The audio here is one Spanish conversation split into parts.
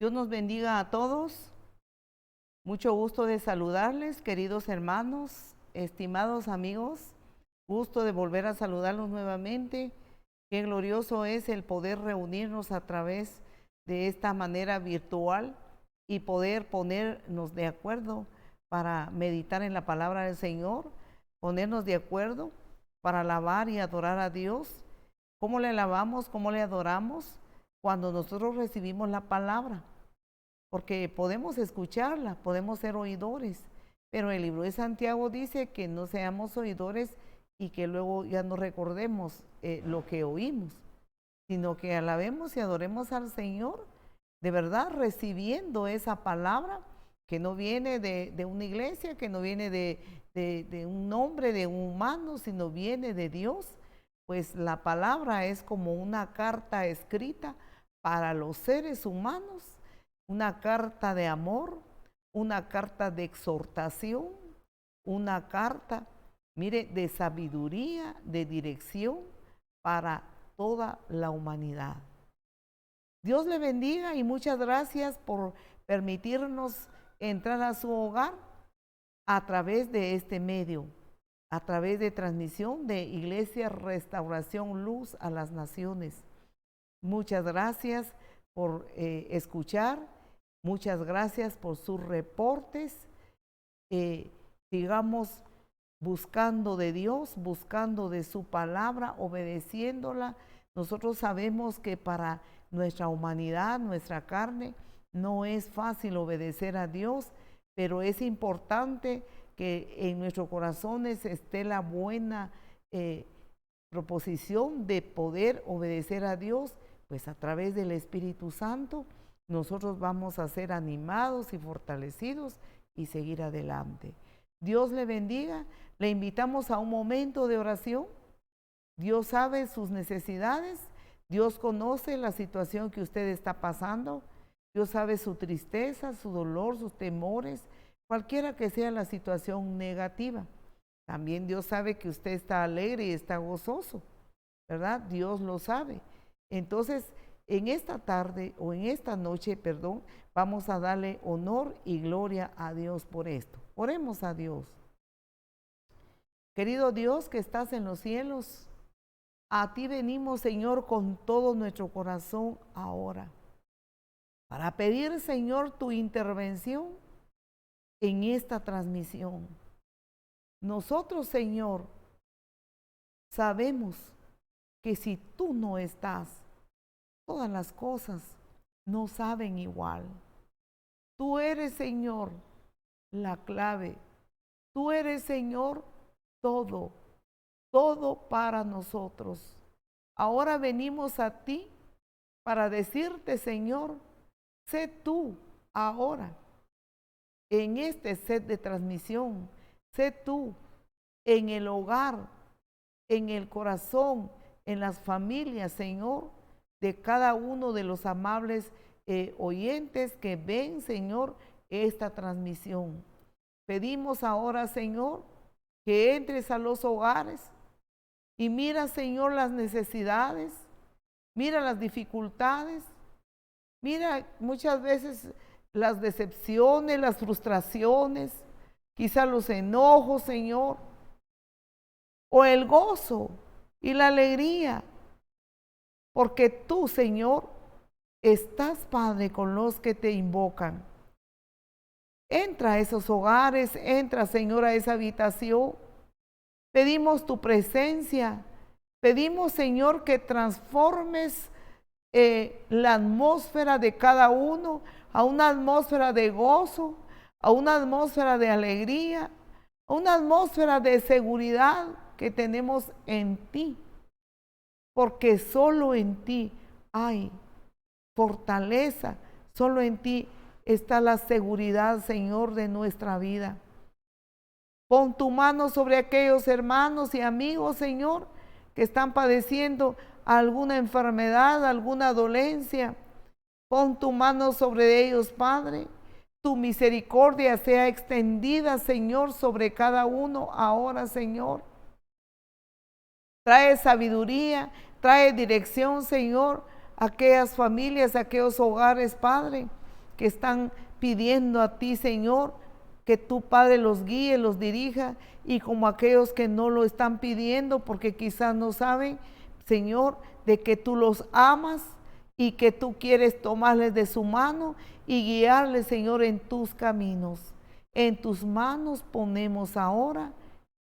Dios nos bendiga a todos. Mucho gusto de saludarles, queridos hermanos, estimados amigos. Gusto de volver a saludarlos nuevamente. Qué glorioso es el poder reunirnos a través de esta manera virtual y poder ponernos de acuerdo para meditar en la palabra del Señor, ponernos de acuerdo para alabar y adorar a Dios. ¿Cómo le alabamos? ¿Cómo le adoramos? Cuando nosotros recibimos la palabra, porque podemos escucharla, podemos ser oidores, pero el libro de Santiago dice que no seamos oidores y que luego ya no recordemos lo que oímos, sino que alabemos y adoremos al Señor, de verdad recibiendo esa palabra que no viene de una iglesia, que no viene de un hombre, de un humano, sino viene de Dios. Pues la palabra es como una carta escrita para los seres humanos, una carta de amor, una carta de exhortación, una carta, mire, de sabiduría, de dirección para toda la humanidad. Dios le bendiga y muchas gracias por permitirnos entrar a su hogar a través de este medio, a través de transmisión de Iglesia Restauración Luz a las Naciones. Muchas gracias por escuchar, muchas gracias por sus reportes. Sigamos buscando de Dios, buscando de su palabra, obedeciéndola. Nosotros sabemos que para nuestra humanidad, nuestra carne, no es fácil obedecer a Dios, pero es importante que en nuestros corazones esté la buena proposición de poder obedecer a Dios, pues a través del Espíritu Santo nosotros vamos a ser animados y fortalecidos y seguir adelante. Dios le bendiga. Le invitamos a un momento de oración. Dios sabe sus necesidades. Dios conoce la situación que usted está pasando. Dios sabe su tristeza, su dolor, sus temores, cualquiera que sea la situación negativa. También Dios sabe que usted está alegre y está gozoso, ¿verdad? Dios lo sabe. Entonces, en esta tarde o en esta noche, perdón, vamos a darle honor y gloria a Dios por esto. Oremos a Dios. Querido Dios que estás en los cielos, a ti venimos, Señor, con todo nuestro corazón ahora, para pedir, Señor, tu intervención en esta transmisión. Nosotros, Señor, sabemos que si tú no estás, todas las cosas no saben igual. Tú eres, Señor, la clave. Tú eres, Señor, todo, todo para nosotros. Ahora venimos a ti para decirte, Señor, sé tú ahora en este set de transmisión, sé tú en el hogar, en el corazón, en las familias, Señor, de cada uno de los amables oyentes que ven, Señor, esta transmisión. Pedimos ahora, Señor, que entres a los hogares y mira, Señor, las necesidades, mira las dificultades, mira muchas veces las decepciones, las frustraciones, quizá los enojos, Señor, o el gozo y la alegría, porque tú, Señor, estás, Padre, con los que te invocan. Entra a esos hogares, entra, Señor, a esa habitación. Pedimos tu presencia, pedimos, Señor, que transformes la atmósfera de cada uno a una atmósfera de gozo, a una atmósfera de alegría, a una atmósfera de seguridad que tenemos en ti, porque solo en ti hay fortaleza, solo en ti está la seguridad, Señor, de nuestra vida. Pon tu mano sobre aquellos hermanos y amigos, Señor, que están padeciendo alguna enfermedad, alguna dolencia. Pon tu mano sobre ellos, Padre. Tu misericordia sea extendida, Señor, sobre cada uno ahora, Señor. Trae sabiduría, trae dirección, Señor, a aquellas familias, a aquellos hogares, Padre, que están pidiendo a ti, Señor, que tu Padre los guíe, los dirija, y como aquellos que no lo están pidiendo porque quizás no saben, Señor, de que tú los amas y que tú quieres tomarles de su mano y guiarles, Señor, en tus caminos. En tus manos ponemos ahora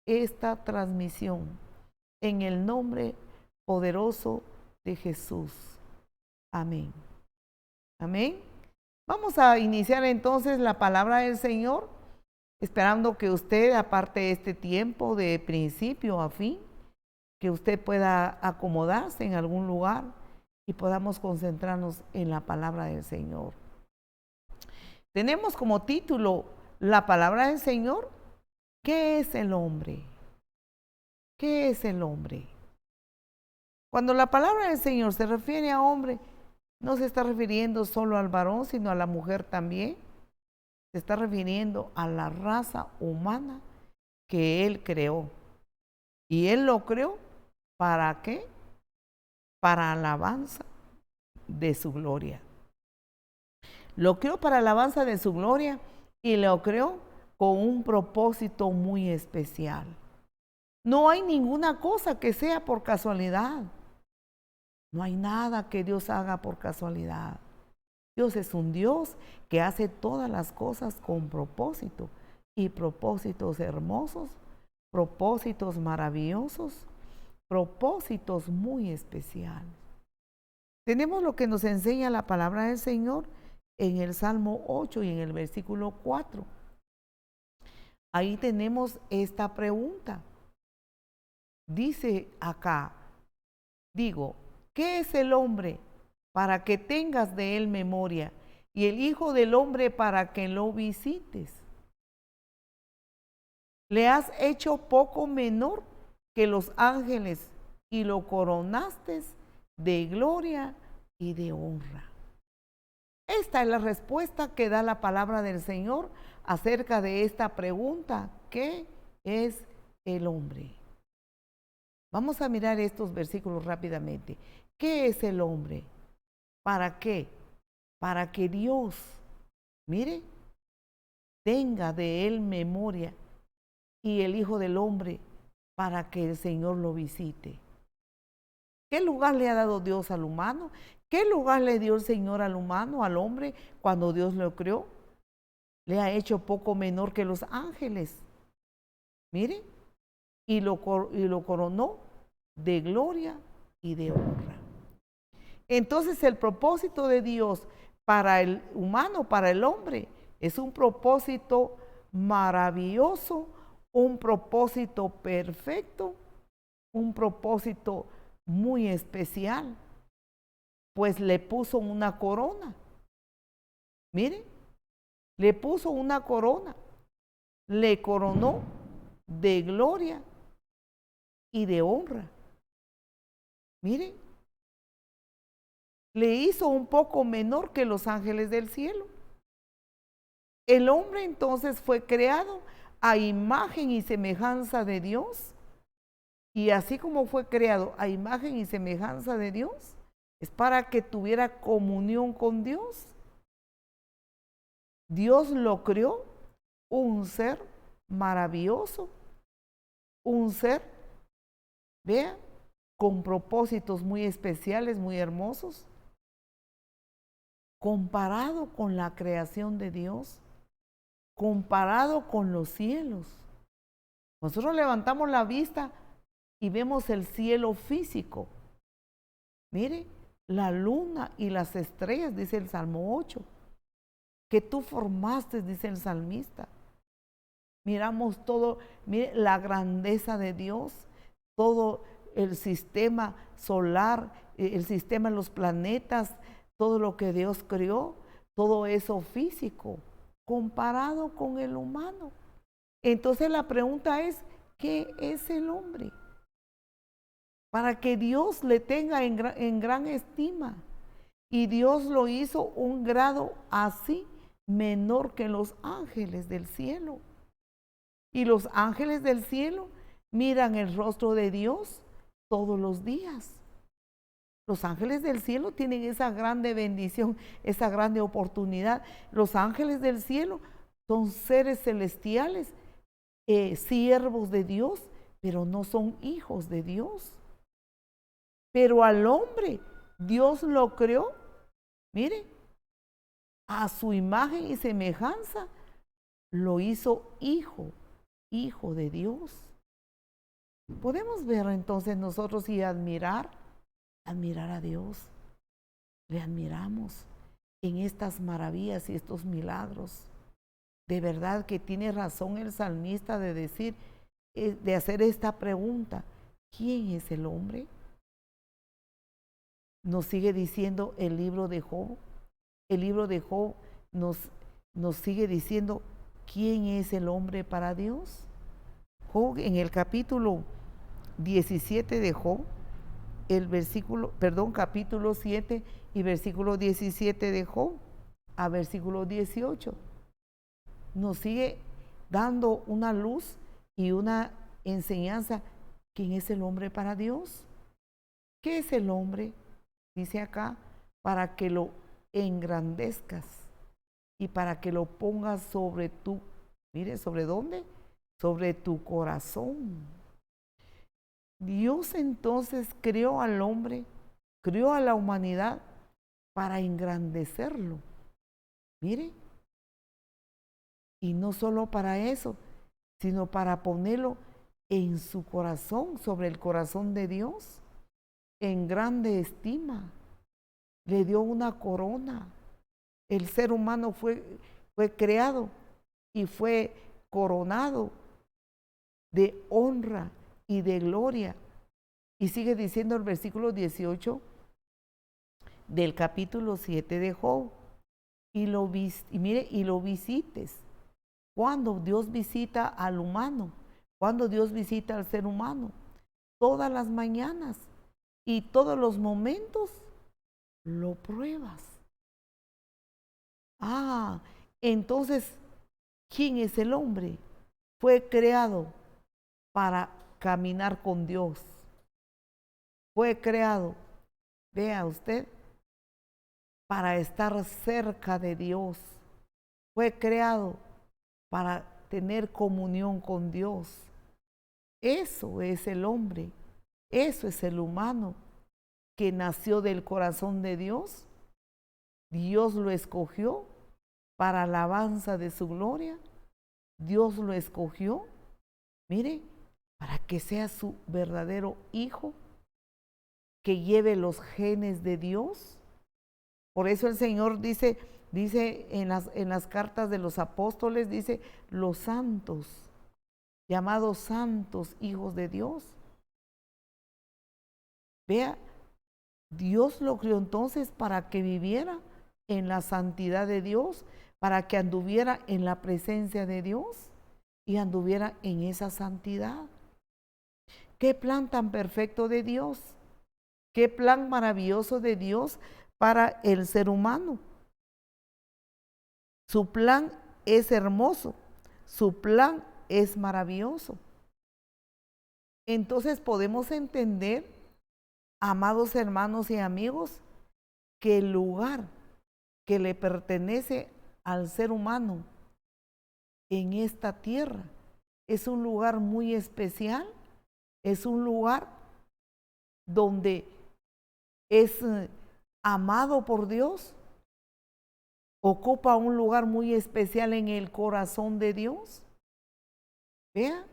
esta transmisión, en el nombre poderoso de Jesús. Amén. Amén. Vamos a iniciar entonces la palabra del Señor, esperando que usted, aparte de este tiempo de principio a fin, que usted pueda acomodarse en algún lugar y podamos concentrarnos en la palabra del Señor. Tenemos como título la palabra del Señor. ¿Qué es el hombre? ¿Qué es el hombre? Cuando la palabra del Señor se refiere a hombre, no se está refiriendo solo al varón, sino a la mujer también. Se está refiriendo a la raza humana que Él creó. Y Él lo creó, ¿para qué? Para alabanza de su gloria. Lo creó para alabanza de su gloria y lo creó con un propósito muy especial. No hay ninguna cosa que sea por casualidad. No hay nada que Dios haga por casualidad. Dios es un Dios que hace todas las cosas con propósito, y propósitos hermosos, propósitos maravillosos, propósitos muy especiales. Tenemos lo que nos enseña la palabra del Señor en el Salmo 8 y en el versículo 4. Ahí tenemos esta pregunta. Dice acá, digo, ¿qué es el hombre para que tengas de él memoria, y el Hijo del Hombre para que lo visites? Le has hecho poco menor que los ángeles y lo coronaste de gloria y de honra. Esta es la respuesta que da la palabra del Señor acerca de esta pregunta: ¿qué es el hombre? Vamos a mirar estos versículos rápidamente. ¿Qué es el hombre? ¿Para qué? Para que Dios, mire, tenga de él memoria, y el Hijo del Hombre para que el Señor lo visite. ¿Qué lugar le ha dado Dios al humano? ¿Qué lugar le dio el Señor al humano, al hombre, cuando Dios lo creó? Le ha hecho poco menor que los ángeles. Mire, y lo coronó de gloria y de honra. Entonces el propósito de Dios para el humano, para el hombre, es un propósito maravilloso, un propósito perfecto, un propósito muy especial, pues le puso una corona. Mire, le puso una corona, le coronó de gloria y de honra. Mire, le hizo un poco menor que los ángeles del cielo. El hombre entonces fue creado a imagen y semejanza de Dios, y así como fue creado a imagen y semejanza de Dios, es para que tuviera comunión con Dios. Dios lo creó un ser maravilloso, un ser, vea, con propósitos muy especiales, muy hermosos, comparado con la creación de Dios, comparado con los cielos. Nosotros levantamos la vista y vemos el cielo físico. Mire, la luna y las estrellas, dice el Salmo 8, que tú formaste, dice el salmista. Miramos todo, mire la grandeza de Dios, todo el sistema solar, el sistema de los planetas, todo lo que Dios creó, todo eso físico, comparado con el humano. Entonces la pregunta es, ¿qué es el hombre? Para que Dios le tenga en gran estima. Y Dios lo hizo un grado así menor que los ángeles del cielo. Y los ángeles del cielo miran el rostro de Dios todos los días. Los ángeles del cielo tienen esa grande bendición, esa grande oportunidad. Los ángeles del cielo son seres celestiales, siervos de Dios, pero no son hijos de Dios. Pero al hombre, Dios lo creó, mire, a su imagen y semejanza, lo hizo hijo de Dios. Podemos ver entonces nosotros y admirar a Dios. Le admiramos en estas maravillas y estos milagros. De verdad que tiene razón el salmista de decir, de hacer esta pregunta: ¿quién es el hombre? Nos sigue diciendo el libro de Job. El libro de Job nos sigue diciendo quién es el hombre para Dios. Job, en el capítulo 17 de Job, capítulo 7 y versículo 17 de Job a versículo 18, nos sigue dando una luz y una enseñanza. ¿Quién es el hombre para Dios? ¿Qué es el hombre? Dice acá, para que lo engrandezcas y para que lo pongas sobre tu, mire, ¿sobre dónde? Sobre tu corazón. Dios entonces creó al hombre, creó a la humanidad para engrandecerlo. Mire, y no solo para eso, sino para ponerlo en su corazón, sobre el corazón de Dios, en grande estima. Le dio una corona. El ser humano fue creado y fue coronado de honra y de gloria. Y sigue diciendo el versículo 18 del capítulo 7 de Job. Y lo visites. Cuando Dios visita al humano, cuando Dios visita al ser humano, todas las mañanas y todos los momentos lo pruebas. Entonces, ¿quién es el hombre? Fue creado para caminar con Dios. Fue creado, vea usted, para estar cerca de Dios. Fue creado para tener comunión con Dios. Eso es el hombre, eso es el humano que nació del corazón de Dios. Dios lo escogió para alabanza de su gloria. Dios lo escogió, mire, para que sea su verdadero hijo, que lleve los genes de Dios. Por eso el Señor dice en las cartas de los apóstoles, dice, los santos, llamados santos hijos de Dios. Vea, Dios lo crió entonces para que viviera en la santidad de Dios, para que anduviera en la presencia de Dios y anduviera en esa santidad. Qué plan tan perfecto de Dios, qué plan maravilloso de Dios para el ser humano. Su plan es hermoso, su plan es maravilloso. Entonces podemos entender, amados hermanos y amigos, que el lugar que le pertenece al ser humano en esta tierra es un lugar muy especial, es un lugar donde es amado por Dios, ocupa un lugar muy especial en el corazón de Dios. Vea,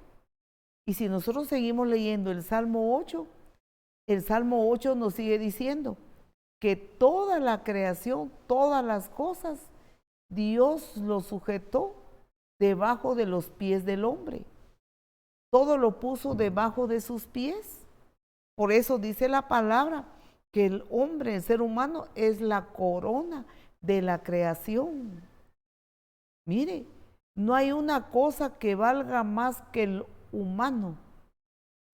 y si nosotros seguimos leyendo el Salmo 8, el Salmo 8 nos sigue diciendo que toda la creación, todas las cosas, Dios lo sujetó debajo de los pies del hombre. Todo lo puso debajo de sus pies. Por eso dice la palabra que el hombre, el ser humano, es la corona de la creación. Mire, no hay una cosa que valga más que el humano.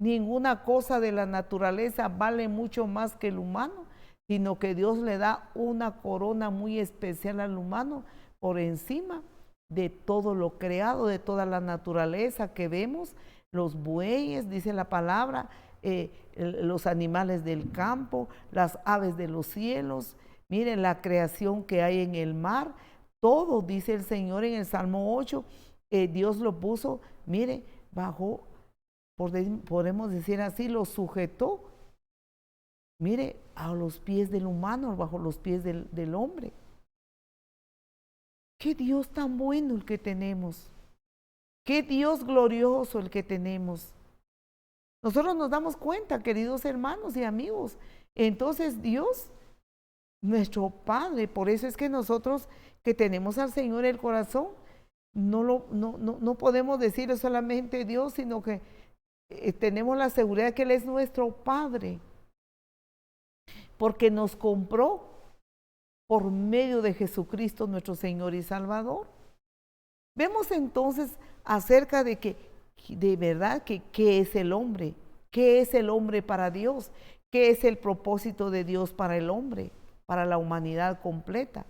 Ninguna cosa de la naturaleza vale mucho más que el humano, sino que Dios le da una corona muy especial al humano por encima de todo lo creado, de toda la naturaleza que vemos, los bueyes, dice la palabra, los animales del campo, las aves de los cielos, miren la creación que hay en el mar, todo, dice el Señor en el Salmo 8, Dios lo puso, mire, bajo, podemos decir así, lo sujetó, mire, a los pies del humano, bajo los pies del hombre. Qué Dios tan bueno el que tenemos, qué Dios glorioso el que tenemos. Nosotros nos damos cuenta, queridos hermanos y amigos, entonces Dios, nuestro Padre, por eso es que nosotros que tenemos al Señor en el corazón, no podemos decirle solamente Dios, sino que tenemos la seguridad de que Él es nuestro Padre, porque nos compró por medio de Jesucristo, nuestro Señor y Salvador. Vemos entonces acerca de que, de verdad, que qué es el hombre, qué es el hombre para Dios, qué es el propósito de Dios para el hombre, para la humanidad completa.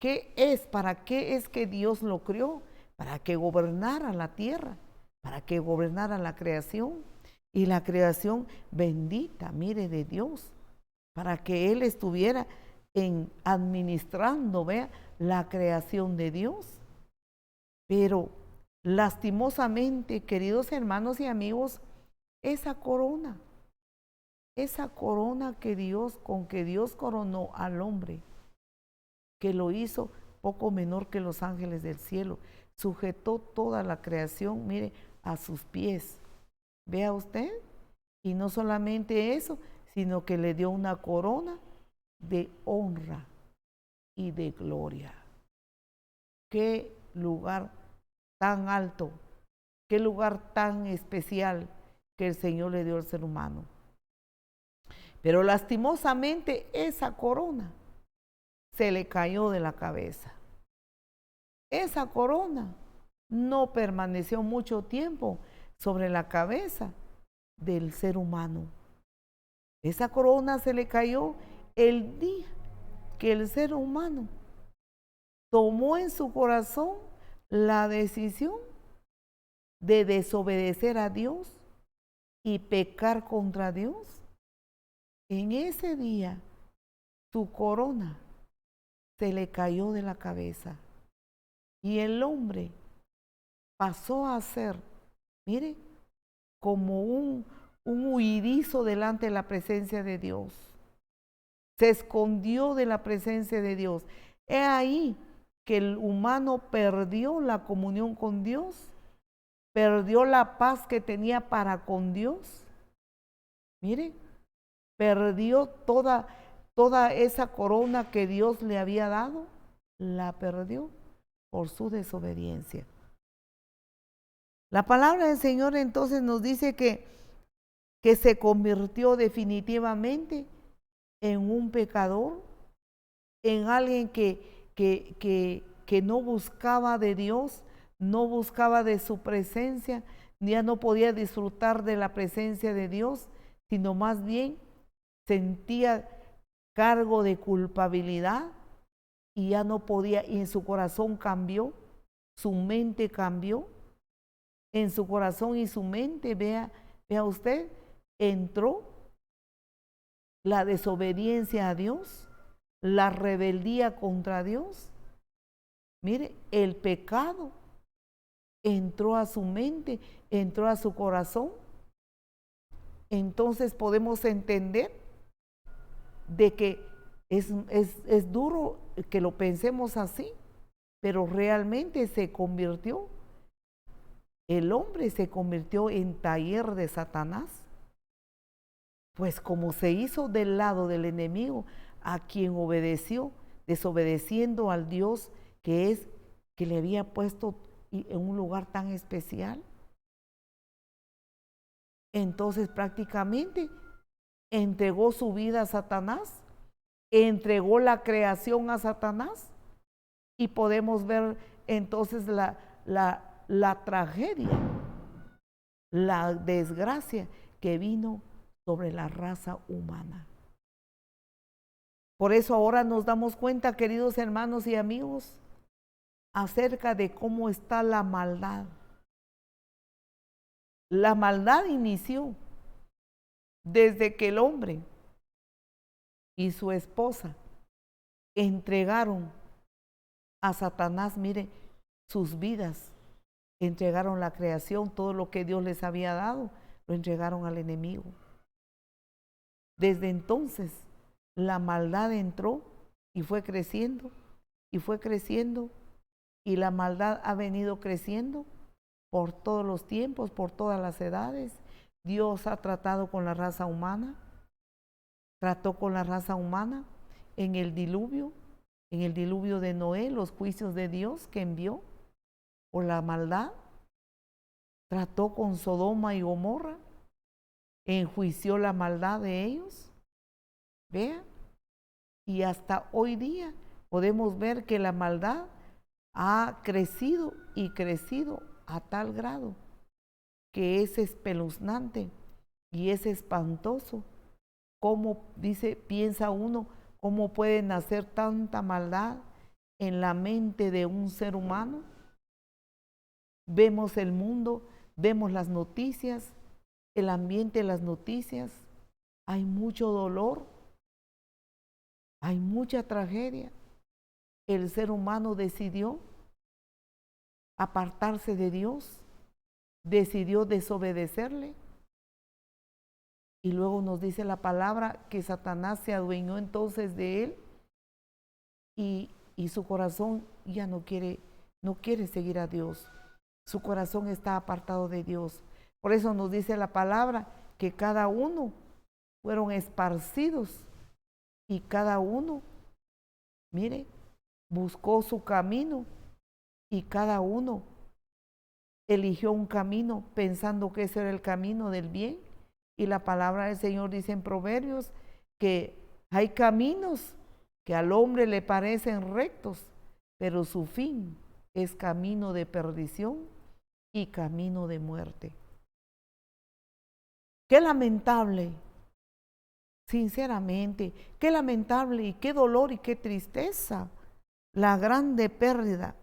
¿Qué es? ¿Para qué es que Dios lo creó? Para que gobernara la tierra, para que gobernara la creación. Y la creación bendita, mire, de Dios, para que Él estuviera administrando, vea, la creación de Dios. Pero lastimosamente, queridos hermanos y amigos, esa corona con que Dios coronó al hombre, que lo hizo poco menor que los ángeles del cielo, sujetó toda la creación, mire, a sus pies. Vea usted, y no solamente eso, sino que le dio una corona de honra y de gloria. Qué lugar tan alto, qué lugar tan especial que el Señor le dio al ser humano. Pero lastimosamente esa corona se le cayó de la cabeza. Esa corona no permaneció mucho tiempo sobre la cabeza del ser humano. Esa corona se le cayó el día que el ser humano tomó en su corazón la decisión de desobedecer a Dios y pecar contra Dios. En ese día, su corona se le cayó de la cabeza y el hombre pasó a ser, mire, como un huidizo delante de la presencia de Dios. Se escondió de la presencia de Dios. He ahí que el humano perdió la comunión con Dios, perdió la paz que tenía para con Dios. Mire, perdió toda esa corona que Dios le había dado, la perdió por su desobediencia. La palabra del Señor entonces nos dice que se convirtió definitivamente en un pecador, en alguien que no buscaba de Dios, no buscaba de su presencia, ya no podía disfrutar de la presencia de Dios, sino más bien sentía cargo de culpabilidad y ya no podía, y en su corazón cambió, su mente cambió, en su corazón y su mente, vea usted, entró la desobediencia a Dios, la rebeldía contra Dios. Mire, el pecado entró a su mente, entró a su corazón. Entonces podemos entender de que es duro que lo pensemos así, pero realmente se convirtió, el hombre se convirtió en taller de Satanás. Pues como se hizo del lado del enemigo, a quien obedeció, desobedeciendo al Dios que le había puesto en un lugar tan especial. Entonces prácticamente entregó su vida a Satanás, entregó la creación a Satanás, y podemos ver entonces la tragedia, la desgracia que vino sobre la raza humana. Por eso ahora nos damos cuenta, queridos hermanos y amigos, acerca de cómo está la maldad. La maldad inició desde que el hombre y su esposa entregaron a Satanás, mire, sus vidas, entregaron la creación, todo lo que Dios les había dado, lo entregaron al enemigo. Desde entonces, la maldad entró y fue creciendo, y fue creciendo, y la maldad ha venido creciendo por todos los tiempos, por todas las edades. Dios ha tratado con la raza humana, trató con la raza humana en el diluvio de Noé, los juicios de Dios que envió por la maldad. Trató con Sodoma y Gomorra, enjuició la maldad de ellos. Vean, y hasta hoy día podemos ver que la maldad ha crecido y crecido a tal grado que es espeluznante y es espantoso. Como dice, piensa uno, cómo puede nacer tanta maldad en la mente de un ser humano. Vemos el mundo, vemos las noticias, el ambiente de las noticias, hay mucho dolor, hay mucha tragedia. El ser humano decidió apartarse de Dios, decidió desobedecerle. Y luego nos dice la palabra que Satanás se adueñó entonces de él y su corazón ya no quiere seguir a Dios. Su corazón está apartado de Dios. Por eso nos dice la palabra que cada uno fueron esparcidos y cada uno, mire, buscó su camino y cada uno eligió un camino pensando que ese era el camino del bien. Y la palabra del Señor dice en Proverbios que hay caminos que al hombre le parecen rectos, pero su fin es camino de perdición y camino de muerte. Qué lamentable, sinceramente, qué lamentable y qué dolor y qué tristeza, la grande pérdida.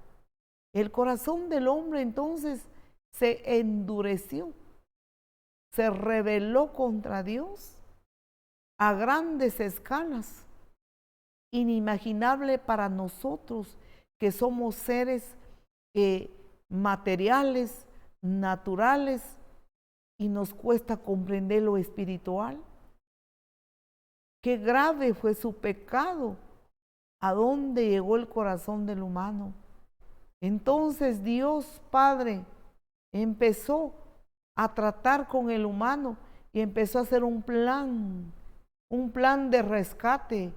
El corazón del hombre entonces se endureció, se rebeló contra Dios a grandes escalas, inimaginable para nosotros que somos seres materiales, naturales, y nos cuesta comprender lo espiritual. Qué grave fue su pecado, a dónde llegó el corazón del humano. Entonces Dios Padre empezó a tratar con el humano y empezó a hacer un plan de rescate,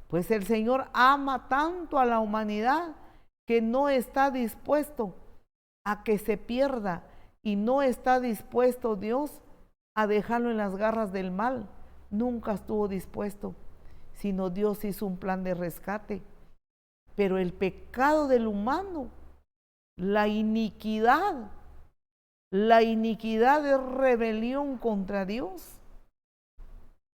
pues el Señor ama tanto a la humanidad que no está dispuesto a que se pierda y no está dispuesto Dios a dejarlo en las garras del mal. Nunca estuvo dispuesto, sino Dios hizo un plan de rescate. Pero el pecado del humano, la iniquidad es rebelión contra Dios.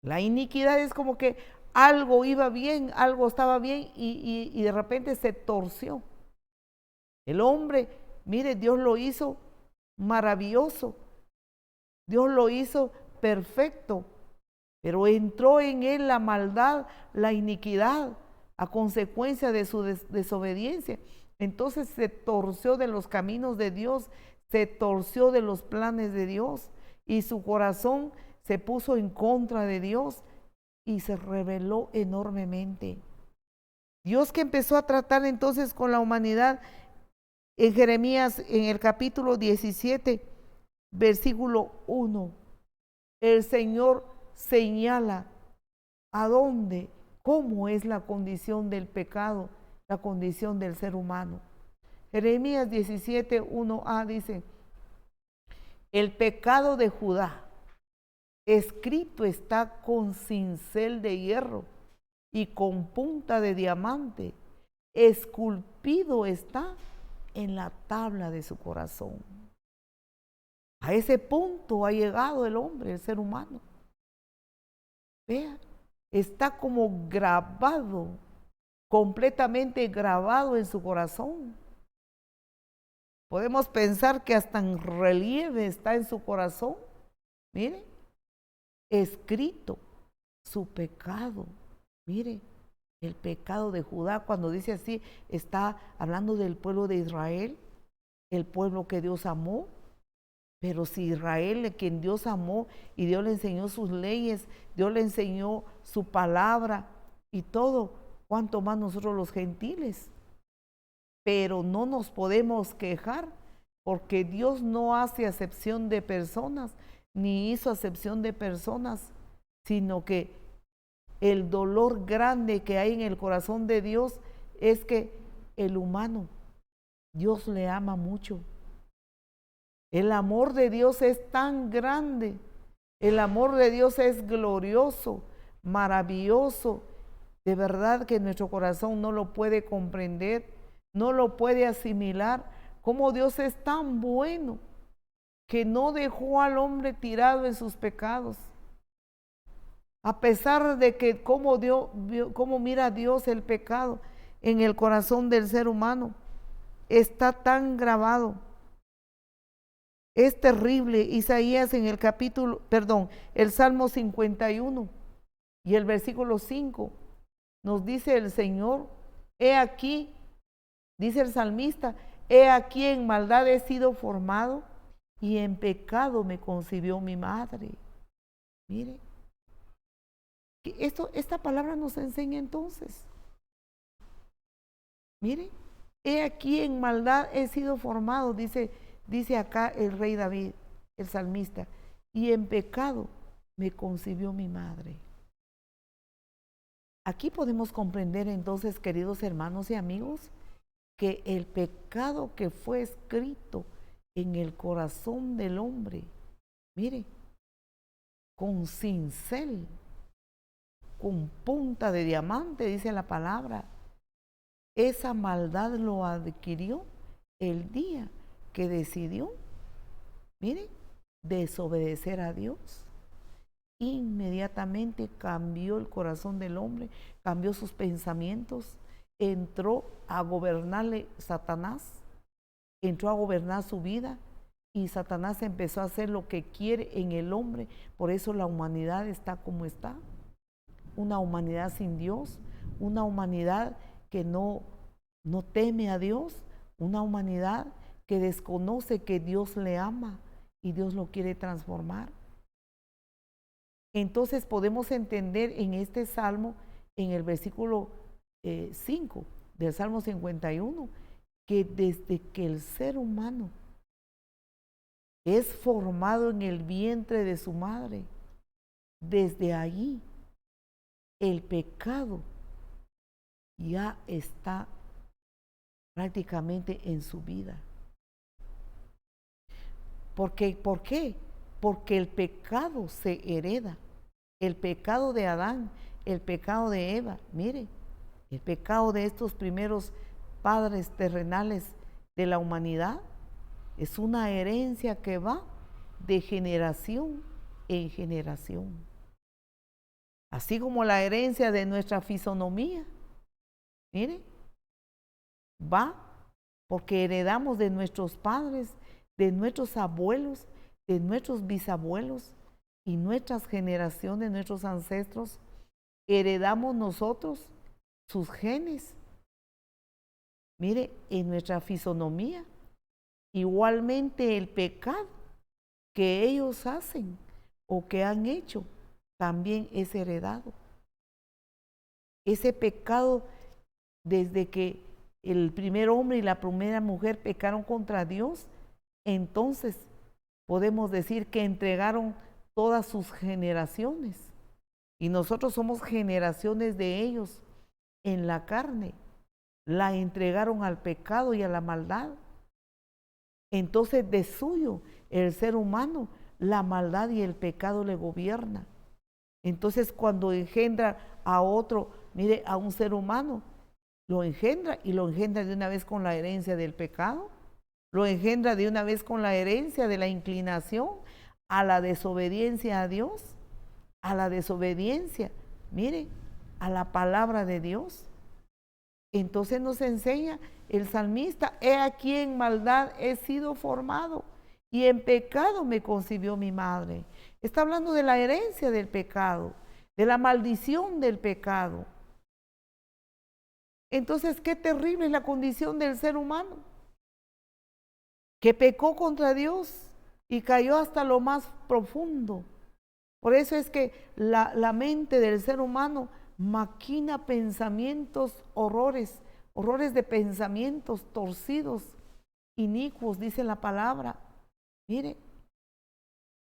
La iniquidad es como que algo iba bien, algo estaba bien y de repente se torció. El hombre, mire, Dios lo hizo maravilloso, Dios lo hizo perfecto, pero entró en él la maldad, la iniquidad, a consecuencia de su desobediencia. Entonces se torció de los caminos de Dios, se torció de los planes de Dios y su corazón se puso en contra de Dios y se rebeló enormemente. Dios que empezó a tratar entonces con la humanidad en Jeremías, en el capítulo 17, versículo 1, el Señor señala a dónde, cómo es la condición del pecado, la condición del ser humano. Jeremías 17, 1a dice, el pecado de Judá escrito está con cincel de hierro y con punta de diamante, esculpido está en la tabla de su corazón. A ese punto ha llegado el hombre, el ser humano. Vea, está como grabado, completamente grabado en su corazón. Podemos pensar que hasta en relieve está en su corazón. Miren, escrito su pecado. Mire, el pecado de Judá, cuando dice así, está hablando del pueblo de Israel, el pueblo que Dios amó. Pero si Israel, quien Dios amó y Dios le enseñó sus leyes, Dios le enseñó su palabra y todo, cuánto más nosotros los gentiles. Pero no nos podemos quejar porque Dios no hace acepción de personas, ni hizo acepción de personas, sino que el dolor grande que hay en el corazón de Dios es que el humano, Dios le ama mucho. El amor de Dios es tan grande, el amor de Dios es glorioso, maravilloso, de verdad que nuestro corazón no lo puede comprender, no lo puede asimilar, cómo Dios es tan bueno que no dejó al hombre tirado en sus pecados. A pesar de que cómo mira Dios el pecado en el corazón del ser humano, está tan grabado. Es terrible. Isaías en el Salmo 51 y el versículo 5 nos dice el Señor, he aquí, dice el salmista, he aquí en maldad he sido formado y en pecado me concibió mi madre. Mire, esta palabra nos enseña entonces. Mire, he aquí en maldad he sido formado, dice acá el rey David, el salmista, y en pecado me concibió mi madre. Aquí podemos comprender entonces, queridos hermanos y amigos, que el pecado que fue escrito en el corazón del hombre, mire, con cincel, con punta de diamante, dice la palabra, esa maldad lo adquirió el día que decidió, mire, desobedecer a Dios. Inmediatamente cambió el corazón del hombre, cambió sus pensamientos, entró a gobernarle Satanás, entró a gobernar su vida y Satanás empezó a hacer lo que quiere en el hombre. Por eso la humanidad está como está, una humanidad sin Dios, una humanidad que no teme a Dios, una humanidad que desconoce que Dios le ama y Dios lo quiere transformar. Entonces podemos entender en este salmo, en el versículo 5 del Salmo 51, que desde que el ser humano es formado en el vientre de su madre, desde allí el pecado ya está prácticamente en su vida. ¿Por qué? Porque el pecado se hereda. El pecado de Adán, el pecado de Eva, mire, el pecado de estos primeros padres terrenales de la humanidad es una herencia que va de generación en generación. Así como la herencia de nuestra fisonomía, mire, va porque heredamos de nuestros padres, de nuestros abuelos, de nuestros bisabuelos y nuestras generaciones, nuestros ancestros, heredamos nosotros sus genes. Mire, en nuestra fisonomía, igualmente el pecado que ellos hacen o que han hecho, también es heredado. Ese pecado, desde que el primer hombre y la primera mujer pecaron contra Dios, entonces podemos decir que entregaron todas sus generaciones. Y nosotros somos generaciones de ellos en la carne. La entregaron al pecado y a la maldad. Entonces de suyo el ser humano, la maldad y el pecado le gobierna. Entonces cuando engendra a otro, mire, a un ser humano, lo engendra y lo engendra de una vez con la herencia del pecado, lo engendra de una vez con la herencia de la inclinación a la desobediencia a Dios, a la desobediencia, mire, a la palabra de Dios. Entonces nos enseña el salmista, he aquí en maldad he sido formado y en pecado me concibió mi madre. Está hablando de la herencia del pecado, de la maldición del pecado. Entonces, qué terrible es la condición del ser humano, que pecó contra Dios y cayó hasta lo más profundo. Por eso es que la mente del ser humano maquina pensamientos, horrores de pensamientos torcidos, inicuos, dice la palabra. Mire,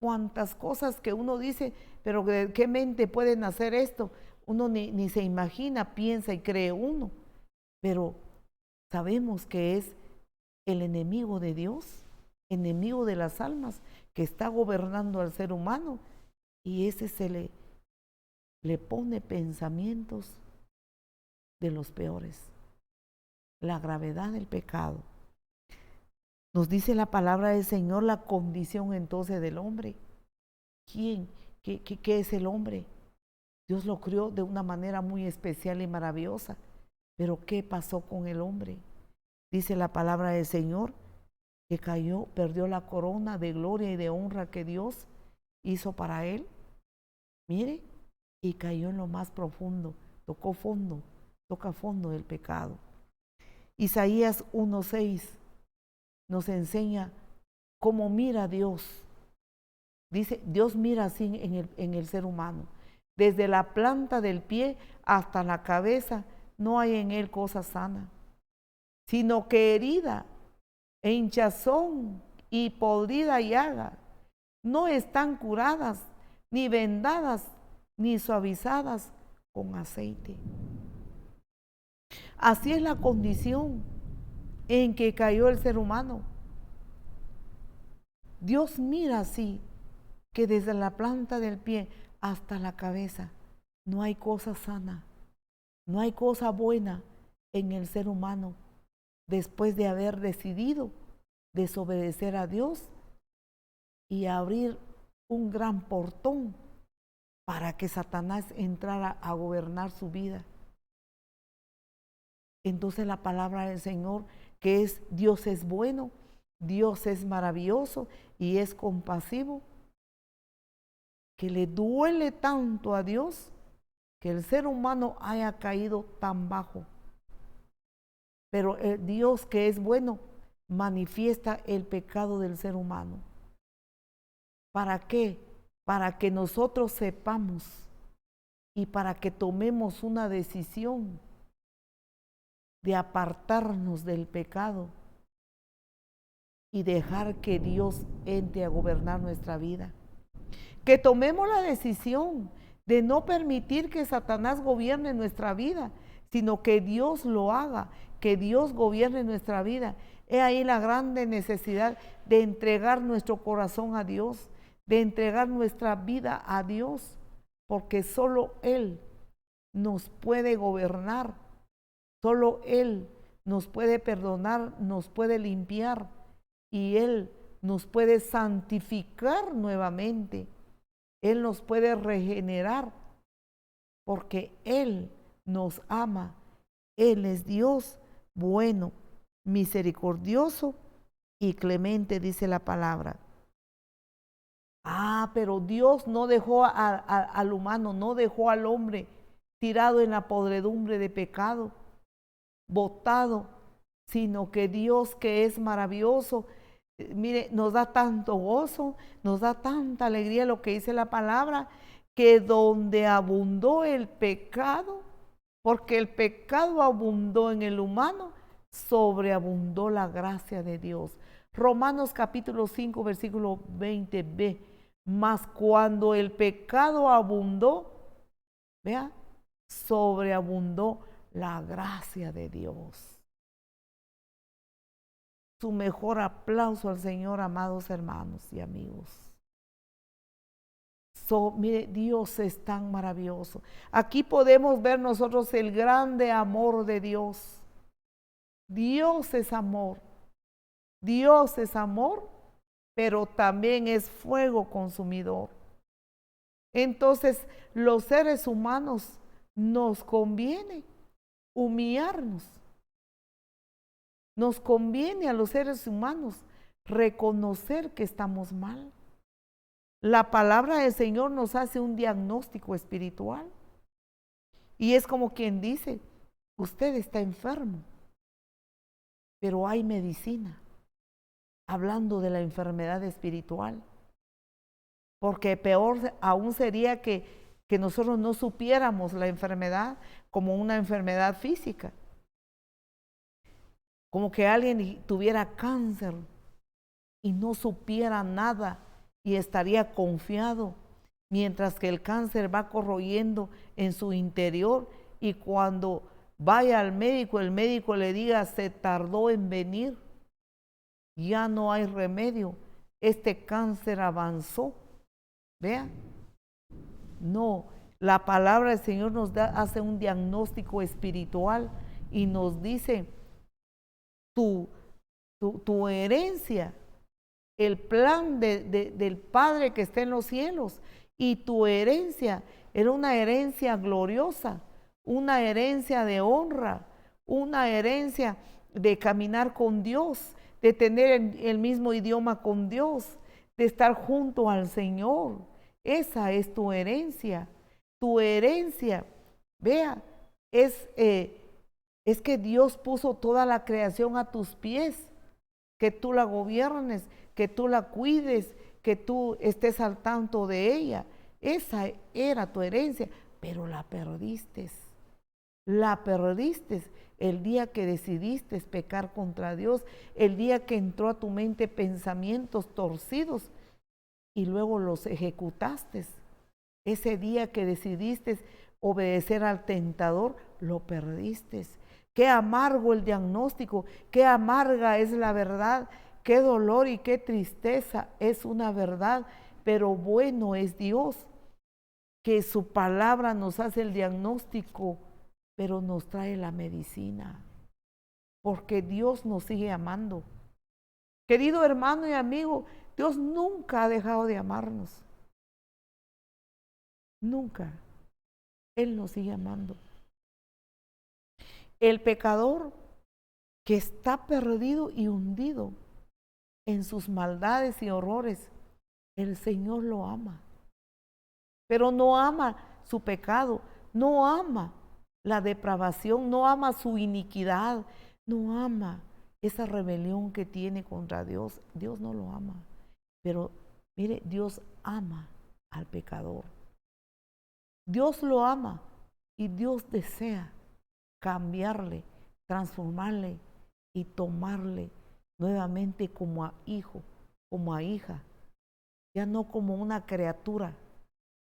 cuántas cosas que uno dice, pero ¿de qué mente pueden hacer esto? Uno ni se imagina, piensa y cree uno. Pero sabemos que es el enemigo de Dios, enemigo de las almas, que está gobernando al ser humano, y ese le pone pensamientos de los peores. La gravedad del pecado. Nos dice la palabra del Señor la condición entonces del hombre. ¿Quién? ¿Qué es el hombre? Dios lo creó de una manera muy especial y maravillosa. Pero ¿qué pasó con el hombre? Dice la palabra del Señor que cayó, perdió la corona de gloria y de honra que Dios hizo para él. Mire, y cayó en lo más profundo, toca fondo del pecado. Isaías 1:6 nos enseña cómo mira Dios. Dice, Dios mira así en el ser humano. Desde la planta del pie hasta la cabeza no hay en él cosa sana, sino que herida, e hinchazón y podrida llaga no están curadas, ni vendadas, ni suavizadas con aceite. Así es la condición en que cayó el ser humano. Dios mira así, que desde la planta del pie hasta la cabeza no hay cosa sana, no hay cosa buena en el ser humano después de haber decidido desobedecer a Dios y abrir un gran portón para que Satanás entrara a gobernar su vida. Entonces la palabra del Señor, que es Dios es bueno, Dios es maravilloso y es compasivo, que le duele tanto a Dios que el ser humano haya caído tan bajo. Pero el Dios que es bueno manifiesta el pecado del ser humano. ¿Para qué? Para que nosotros sepamos y para que tomemos una decisión de apartarnos del pecado y dejar que Dios entre a gobernar nuestra vida. Que tomemos la decisión de no permitir que Satanás gobierne nuestra vida, sino que Dios lo haga, que Dios gobierne nuestra vida. He ahí la grande necesidad de entregar nuestro corazón a Dios, de entregar nuestra vida a Dios, porque solo Él nos puede gobernar, solo Él nos puede perdonar, nos puede limpiar y Él nos puede santificar nuevamente. Él nos puede regenerar porque Él nos ama. Él es Dios bueno, misericordioso y clemente, dice la palabra. Pero Dios no dejó al humano, no dejó al hombre tirado en la podredumbre de pecado, botado, sino que Dios, que es maravilloso, mire, nos da tanto gozo, nos da tanta alegría lo que dice la palabra, que donde abundó el pecado, porque el pecado abundó en el humano, sobreabundó la gracia de Dios. Romanos capítulo 5, versículo 20b. Mas cuando el pecado abundó, vea, sobreabundó la gracia de Dios. Su mejor aplauso al Señor, amados hermanos y amigos. Mire, Dios es tan maravilloso. Aquí podemos ver nosotros el grande amor de Dios. Dios es amor. Dios es amor, pero también es fuego consumidor. Entonces, los seres humanos nos conviene humillarnos. Nos conviene a los seres humanos reconocer que estamos mal. La palabra del Señor nos hace un diagnóstico espiritual. Y es como quien dice, usted está enfermo, pero hay medicina. Hablando de la enfermedad espiritual. Porque peor aún sería que nosotros no supiéramos la enfermedad como una enfermedad física. Como que alguien tuviera cáncer y no supiera nada y estaría confiado, mientras que el cáncer va corroyendo en su interior y cuando vaya al médico, el médico le diga, se tardó en venir, ya no hay remedio, este cáncer avanzó. Vea, no, la palabra del Señor nos hace un diagnóstico espiritual y nos dice, tu herencia, el plan del Padre que está en los cielos, y tu herencia era una herencia gloriosa, una herencia de honra, una herencia de caminar con Dios, de tener el mismo idioma con Dios, de estar junto al Señor. Esa es tu herencia. Tu herencia, vea, es que Dios puso toda la creación a tus pies, que tú la gobiernes, que tú la cuides, que tú estés al tanto de ella. Esa era tu herencia, pero la perdiste. La perdiste el día que decidiste pecar contra Dios, el día que entró a tu mente pensamientos torcidos y luego los ejecutaste. Ese día que decidiste obedecer al tentador, lo perdiste. Qué amargo el diagnóstico, qué amarga es la verdad, qué dolor y qué tristeza es una verdad, pero bueno es Dios, que su palabra nos hace el diagnóstico, pero nos trae la medicina, porque Dios nos sigue amando. Querido hermano y amigo, Dios nunca ha dejado de amarnos. Nunca. Él nos sigue amando. El pecador que está perdido y hundido en sus maldades y horrores, el Señor lo ama. Pero no ama su pecado, no ama la depravación, no ama su iniquidad, no ama esa rebelión que tiene contra Dios. Dios no lo ama. Pero mire, Dios ama al pecador. Dios lo ama y Dios desea cambiarle, transformarle y tomarle nuevamente como a hijo, como a hija, ya no como una criatura,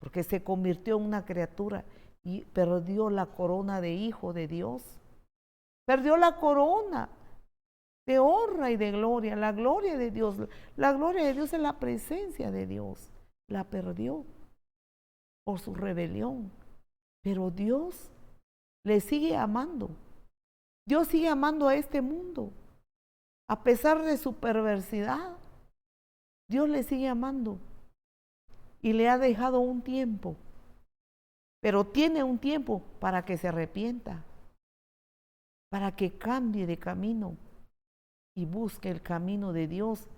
porque se convirtió en una criatura y perdió la corona de hijo de Dios. Perdió la corona de honra y de gloria, la gloria de Dios. La gloria de Dios es la presencia de Dios. La perdió por su rebelión. Pero Dios le sigue amando. Dios sigue amando a este mundo. A pesar de su perversidad, Dios le sigue amando. Y le ha dejado un tiempo. Pero tiene un tiempo para que se arrepienta, para que cambie de camino y busque el camino de Dios,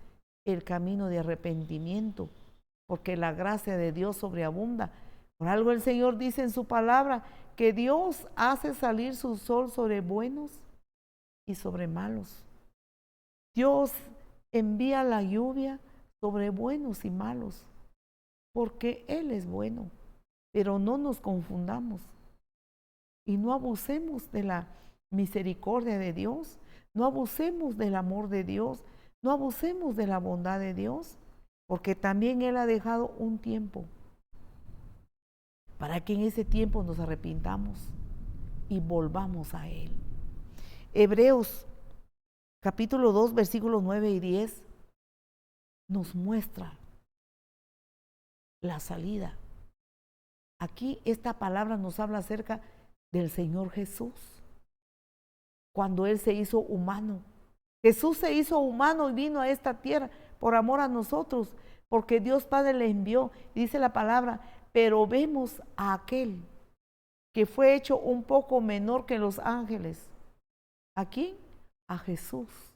el camino de arrepentimiento, porque la gracia de Dios sobreabunda. Por algo el Señor dice en su palabra que Dios hace salir su sol sobre buenos y sobre malos. Dios envía la lluvia sobre buenos y malos, porque Él es bueno. Pero no nos confundamos y no abusemos de la misericordia de Dios, no abusemos del amor de Dios, no abusemos de la bondad de Dios, porque también Él ha dejado un tiempo para que en ese tiempo nos arrepintamos y volvamos a Él. Hebreos capítulo 2, versículos 9 y 10 nos muestra la salida. Aquí esta palabra nos habla acerca del Señor Jesús, cuando Él se hizo humano. Jesús se hizo humano y vino a esta tierra por amor a nosotros, porque Dios Padre le envió. Dice la palabra, pero vemos a aquel que fue hecho un poco menor que los ángeles. ¿A quién? A Jesús,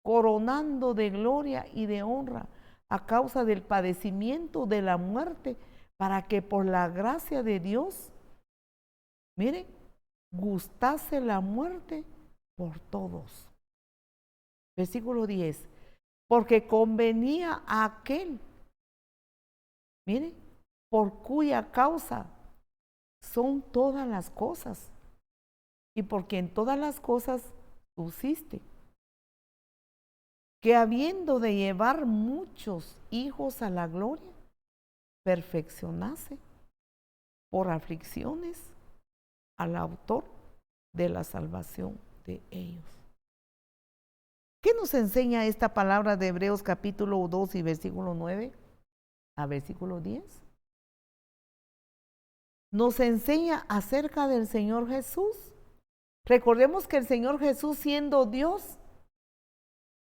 coronando de gloria y de honra a causa del padecimiento de la muerte, para que por la gracia de Dios, miren, gustase la muerte por todos. Versículo 10, porque convenía a aquel, miren, por cuya causa son todas las cosas, y por quien todas las cosas subsiste, que habiendo de llevar muchos hijos a la gloria, perfeccionase por aflicciones al autor de la salvación de ellos. ¿Qué nos enseña esta palabra de Hebreos capítulo 2 y versículo 9 a versículo 10? Nos enseña acerca del Señor Jesús. Recordemos que el Señor Jesús, siendo Dios,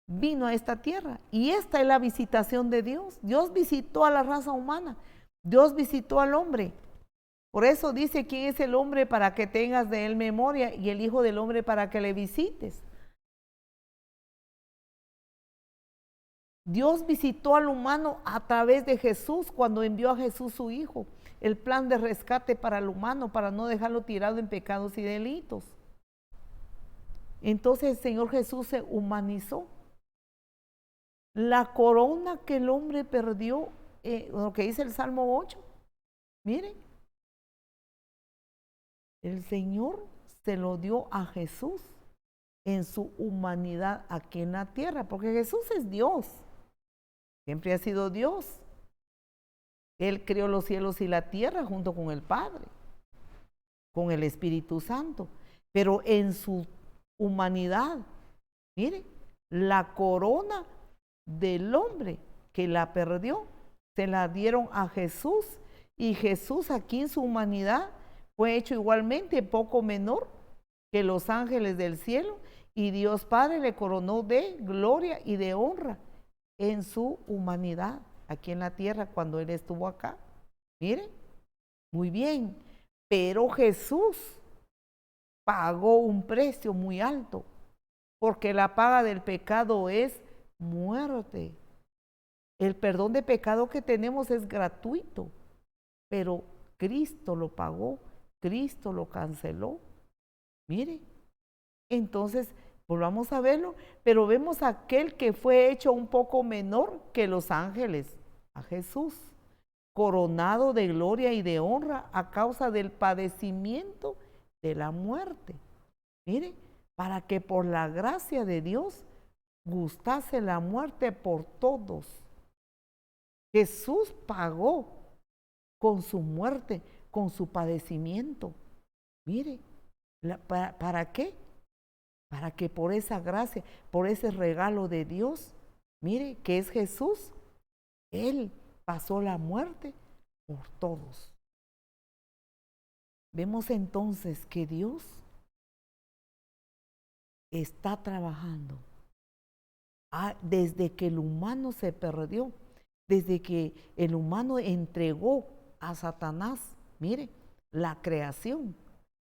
vino a esta tierra, y esta es la visitación de Dios. Dios visitó a la raza humana, Dios visitó al hombre. Por eso dice: ¿quién es el hombre para que tengas de él memoria? Y el Hijo del Hombre para que le visites. Dios visitó al humano a través de Jesús, cuando envió a Jesús su Hijo, el plan de rescate para el humano, para no dejarlo tirado en pecados y delitos. Entonces el Señor Jesús se humanizó. La corona que el hombre perdió, lo que dice el Salmo 8, miren, el Señor se lo dio a Jesús en su humanidad aquí en la tierra, porque Jesús es Dios, siempre ha sido Dios. Él creó los cielos y la tierra junto con el Padre, con el Espíritu Santo, pero en su humanidad, miren, la corona del hombre que la perdió, se la dieron a Jesús, y Jesús aquí en su humanidad fue hecho igualmente poco menor que los ángeles del cielo, y Dios Padre le coronó de gloria y de honra en su humanidad aquí en la tierra cuando Él estuvo acá. Miren, muy bien, pero Jesús pagó un precio muy alto, porque la paga del pecado es muerte. El perdón de pecado que tenemos es gratuito, pero Cristo lo pagó, Cristo lo canceló. Mire, entonces volvamos a verlo, pero vemos a aquel que fue hecho un poco menor que los ángeles, a Jesús, coronado de gloria y de honra a causa del padecimiento de la muerte. Mire, para que por la gracia de Dios gustase la muerte por todos. Jesús pagó con su muerte, con su padecimiento. Mire, ¿para qué? Para que por esa gracia, por ese regalo de Dios, mire, que es Jesús, Él pasó la muerte por todos. Vemos entonces que Dios está trabajando desde que el humano se perdió, desde que el humano entregó a Satanás, mire, la creación.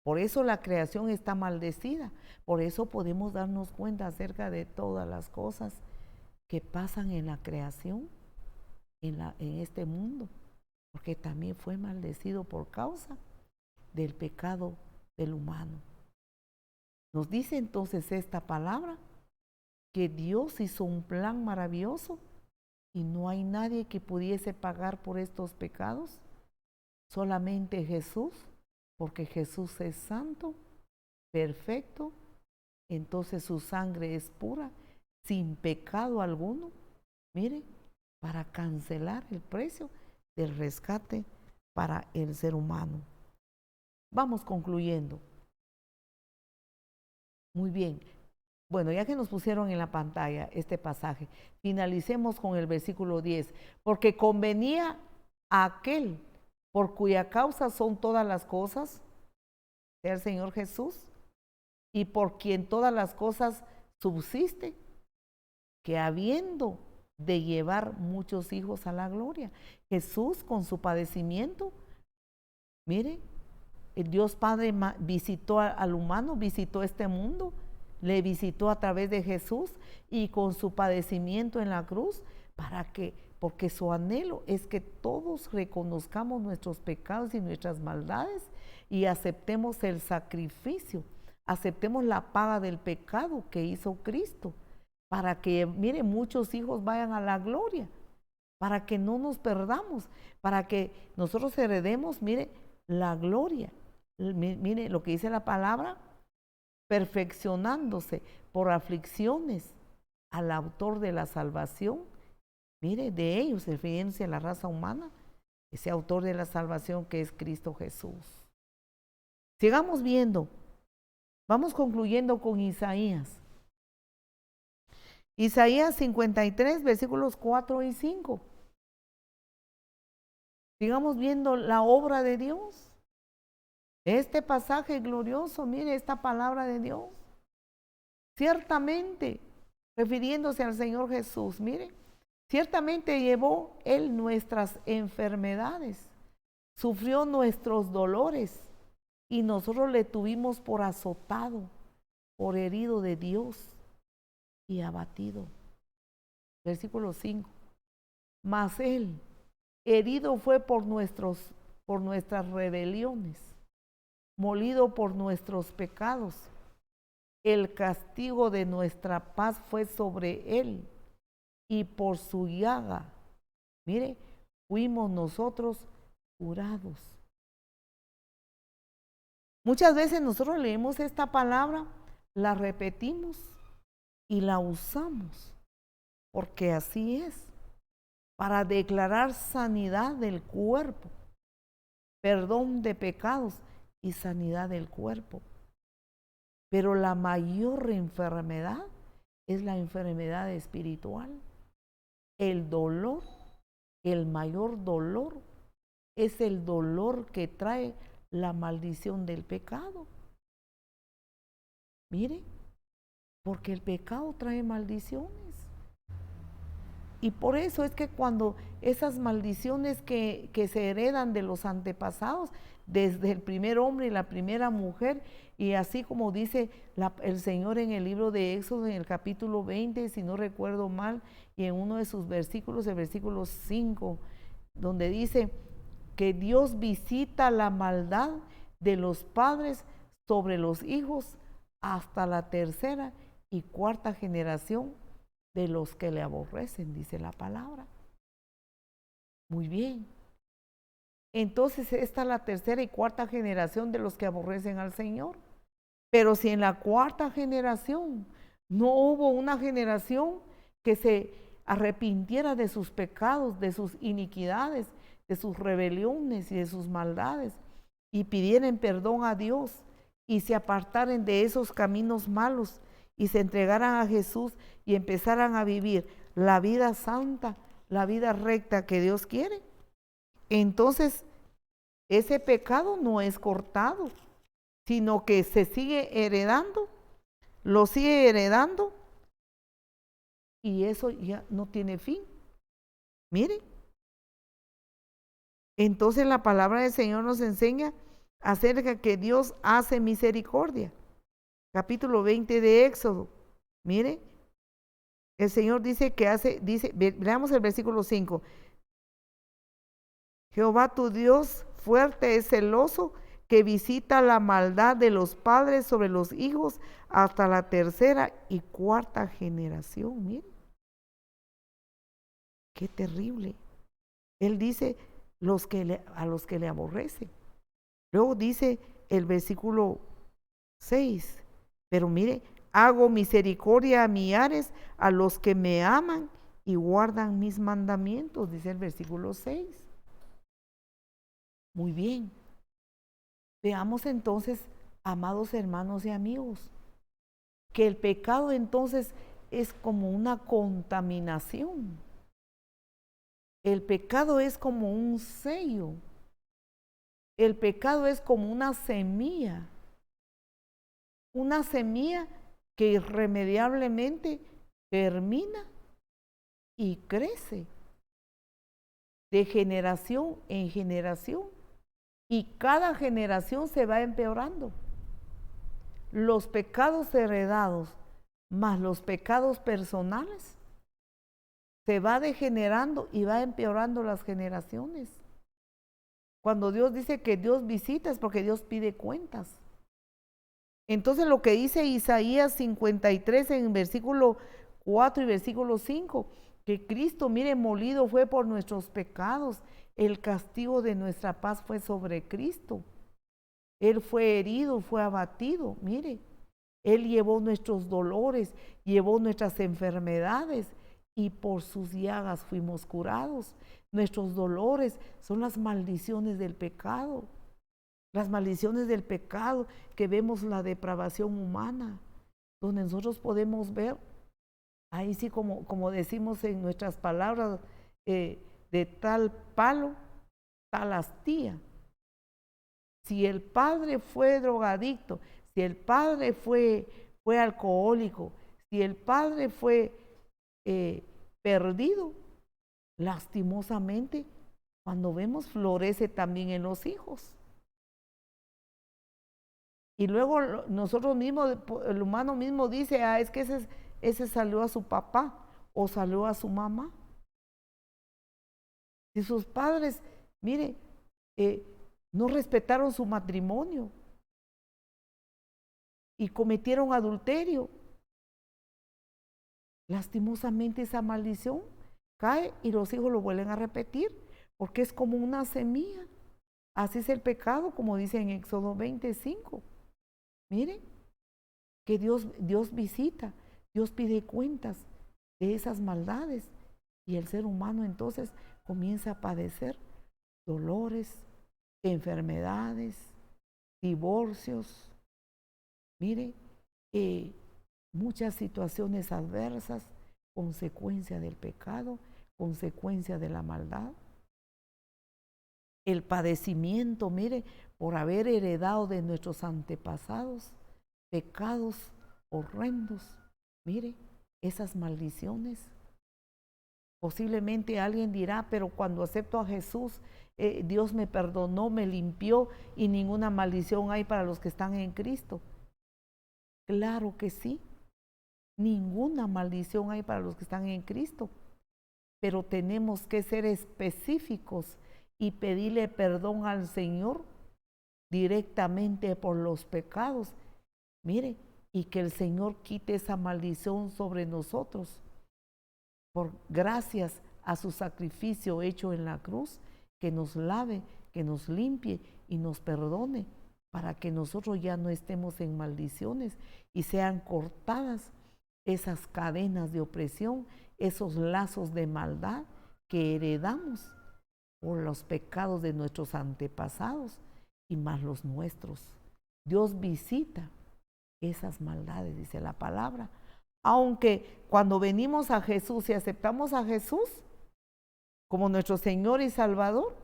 Por eso la creación está maldecida. Por eso podemos darnos cuenta acerca de todas las cosas que pasan en la creación, en este mundo, porque también fue maldecido por causa del pecado del humano. Nos dice entonces esta palabra que Dios hizo un plan maravilloso y no hay nadie que pudiese pagar por estos pecados, solamente Jesús, porque Jesús es santo, perfecto, entonces su sangre es pura, sin pecado alguno, mire, para cancelar el precio del rescate para el ser humano. Vamos concluyendo. Muy bien. Bueno, ya que nos pusieron en la pantalla este pasaje, finalicemos con el versículo 10. Porque convenía a aquel por cuya causa son todas las cosas, sea el Señor Jesús, y por quien todas las cosas subsiste, que habiendo de llevar muchos hijos a la gloria. Jesús con su padecimiento, mire, el Dios Padre visitó al humano, visitó este mundo, le visitó a través de Jesús y con su padecimiento en la cruz, para que porque su anhelo es que todos reconozcamos nuestros pecados y nuestras maldades y aceptemos el sacrificio, aceptemos la paga del pecado que hizo Cristo, para que, mire, muchos hijos vayan a la gloria, para que no nos perdamos, para que nosotros heredemos, mire, la gloria. Mire lo que dice la palabra, perfeccionándose por aflicciones al autor de la salvación. Mire, de ellos, refiriéndose a la raza humana, ese autor de la salvación que es Cristo Jesús. Sigamos viendo, vamos concluyendo con Isaías. Isaías 53, versículos 4 y 5. Sigamos viendo la obra de Dios. Este pasaje glorioso, mire esta palabra de Dios. Ciertamente, refiriéndose al Señor Jesús, mire, ciertamente llevó Él nuestras enfermedades, sufrió nuestros dolores y nosotros le tuvimos por azotado, por herido de Dios y abatido. Versículo 5. Mas Él herido fue por nuestras rebeliones, molido por nuestros pecados. El castigo de nuestra paz fue sobre Él, y por su llaga, mire, fuimos nosotros curados. Muchas veces nosotros leemos esta palabra, la repetimos y la usamos, porque así es, para declarar sanidad del cuerpo, perdón de pecados y sanidad del cuerpo. Pero la mayor enfermedad es la enfermedad espiritual. El dolor, el mayor dolor, es el dolor que trae la maldición del pecado. Mire, porque el pecado trae maldiciones. Y por eso es que cuando esas maldiciones que se heredan de los antepasados, desde el primer hombre y la primera mujer, y así como dice el Señor en el libro de Éxodo, en el capítulo 20, si no recuerdo mal, y en uno de sus versículos, el versículo 5, donde dice que Dios visita la maldad de los padres sobre los hijos hasta la tercera y cuarta generación de los que le aborrecen, dice la palabra. Muy bien. Entonces esta es la tercera y cuarta generación de los que aborrecen al Señor. Pero si en la cuarta generación no hubo una generación que se arrepintiera de sus pecados, de sus iniquidades, de sus rebeliones y de sus maldades, y pidieran perdón a Dios y se apartaran de esos caminos malos y se entregaran a Jesús y empezaran a vivir la vida santa, la vida recta que Dios quiere, entonces ese pecado no es cortado, sino que se sigue heredando, lo sigue heredando, y eso ya no tiene fin. Mire, entonces la palabra del Señor nos enseña acerca que Dios hace misericordia. Capítulo 20 de Éxodo. Mire, el Señor dice que veamos el versículo 5. Jehová tu Dios fuerte es celoso, que visita la maldad de los padres sobre los hijos hasta la tercera y cuarta generación. Mire, qué terrible. Él dice a los que le aborrecen. Luego dice el versículo 6, pero mire, hago misericordia a millares, a los que me aman y guardan mis mandamientos, dice el versículo 6. Muy bien. Veamos entonces, amados hermanos y amigos, que el pecado entonces es como una contaminación. El pecado es como un sello. El pecado es como una semilla que irremediablemente germina y crece de generación en generación, y cada generación se va empeorando. Los pecados heredados más los pecados personales se va degenerando y va empeorando las generaciones. Cuando Dios dice que Dios visita es porque Dios pide cuentas. Entonces lo que dice Isaías 53 en versículo 4 y versículo 5, que Cristo, mire, molido fue por nuestros pecados, el castigo de nuestra paz fue sobre Cristo. Él fue herido, fue abatido, mire, Él llevó nuestros dolores, llevó nuestras enfermedades y por sus llagas fuimos curados. Nuestros dolores son las maldiciones del pecado. Las maldiciones del pecado que vemos la depravación humana, donde nosotros podemos ver, ahí sí como decimos en nuestras palabras, de tal palo, tal astilla. Si el padre fue drogadicto, si el padre fue alcohólico, si el padre fue perdido, lastimosamente, cuando vemos florece también en los hijos. Y luego nosotros mismos, el humano mismo dice, es que ese salió a su papá o salió a su mamá. Si sus padres, mire, no respetaron su matrimonio y cometieron adulterio, lastimosamente esa maldición cae y los hijos lo vuelven a repetir, porque es como una semilla. Así es el pecado, como dice en Éxodo 25. Miren, que Dios visita, Dios pide cuentas de esas maldades y el ser humano entonces comienza a padecer dolores, enfermedades, divorcios, mire, muchas situaciones adversas, consecuencia del pecado, consecuencia de la maldad. El padecimiento, mire, por haber heredado de nuestros antepasados pecados horrendos, mire, esas maldiciones. Posiblemente alguien dirá, pero cuando acepto a Jesús, Dios me perdonó, me limpió y ninguna maldición hay para los que están en Cristo. Claro que sí, ninguna maldición hay para los que están en Cristo, pero tenemos que ser específicos y pedirle perdón al Señor directamente por los pecados. Mire, y que el Señor quite esa maldición sobre nosotros. Por gracias a su sacrificio hecho en la cruz, que nos lave, que nos limpie y nos perdone, para que nosotros ya no estemos en maldiciones y sean cortadas esas cadenas de opresión, esos lazos de maldad que heredamos por los pecados de nuestros antepasados y más los nuestros. Dios visita esas maldades, dice la palabra. Aunque cuando venimos a Jesús y aceptamos a Jesús como nuestro Señor y Salvador,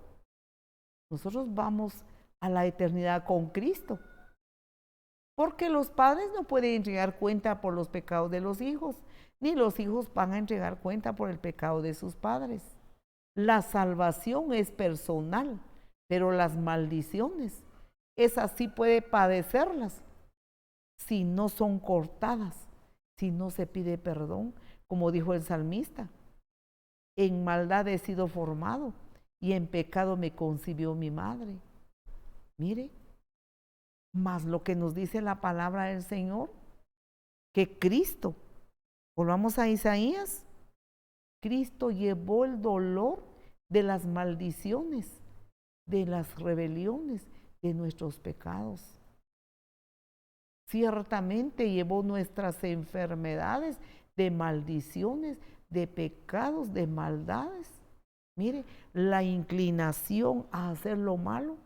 nosotros vamos a la eternidad con Cristo. Porque los padres no pueden entregar cuenta por los pecados de los hijos, ni los hijos van a entregar cuenta por el pecado de sus padres. La salvación es personal, pero las maldiciones, esas sí puede padecerlas si no son cortadas, si no se pide perdón, como dijo el salmista. En maldad he sido formado y en pecado me concibió mi madre. Mire, más lo que nos dice la palabra del Señor, que Cristo, volvamos a Isaías, Cristo llevó el dolor de las maldiciones, de las rebeliones, de nuestros pecados. Ciertamente llevó nuestras enfermedades de maldiciones, de pecados, de maldades. Mire, la inclinación a hacer lo malo.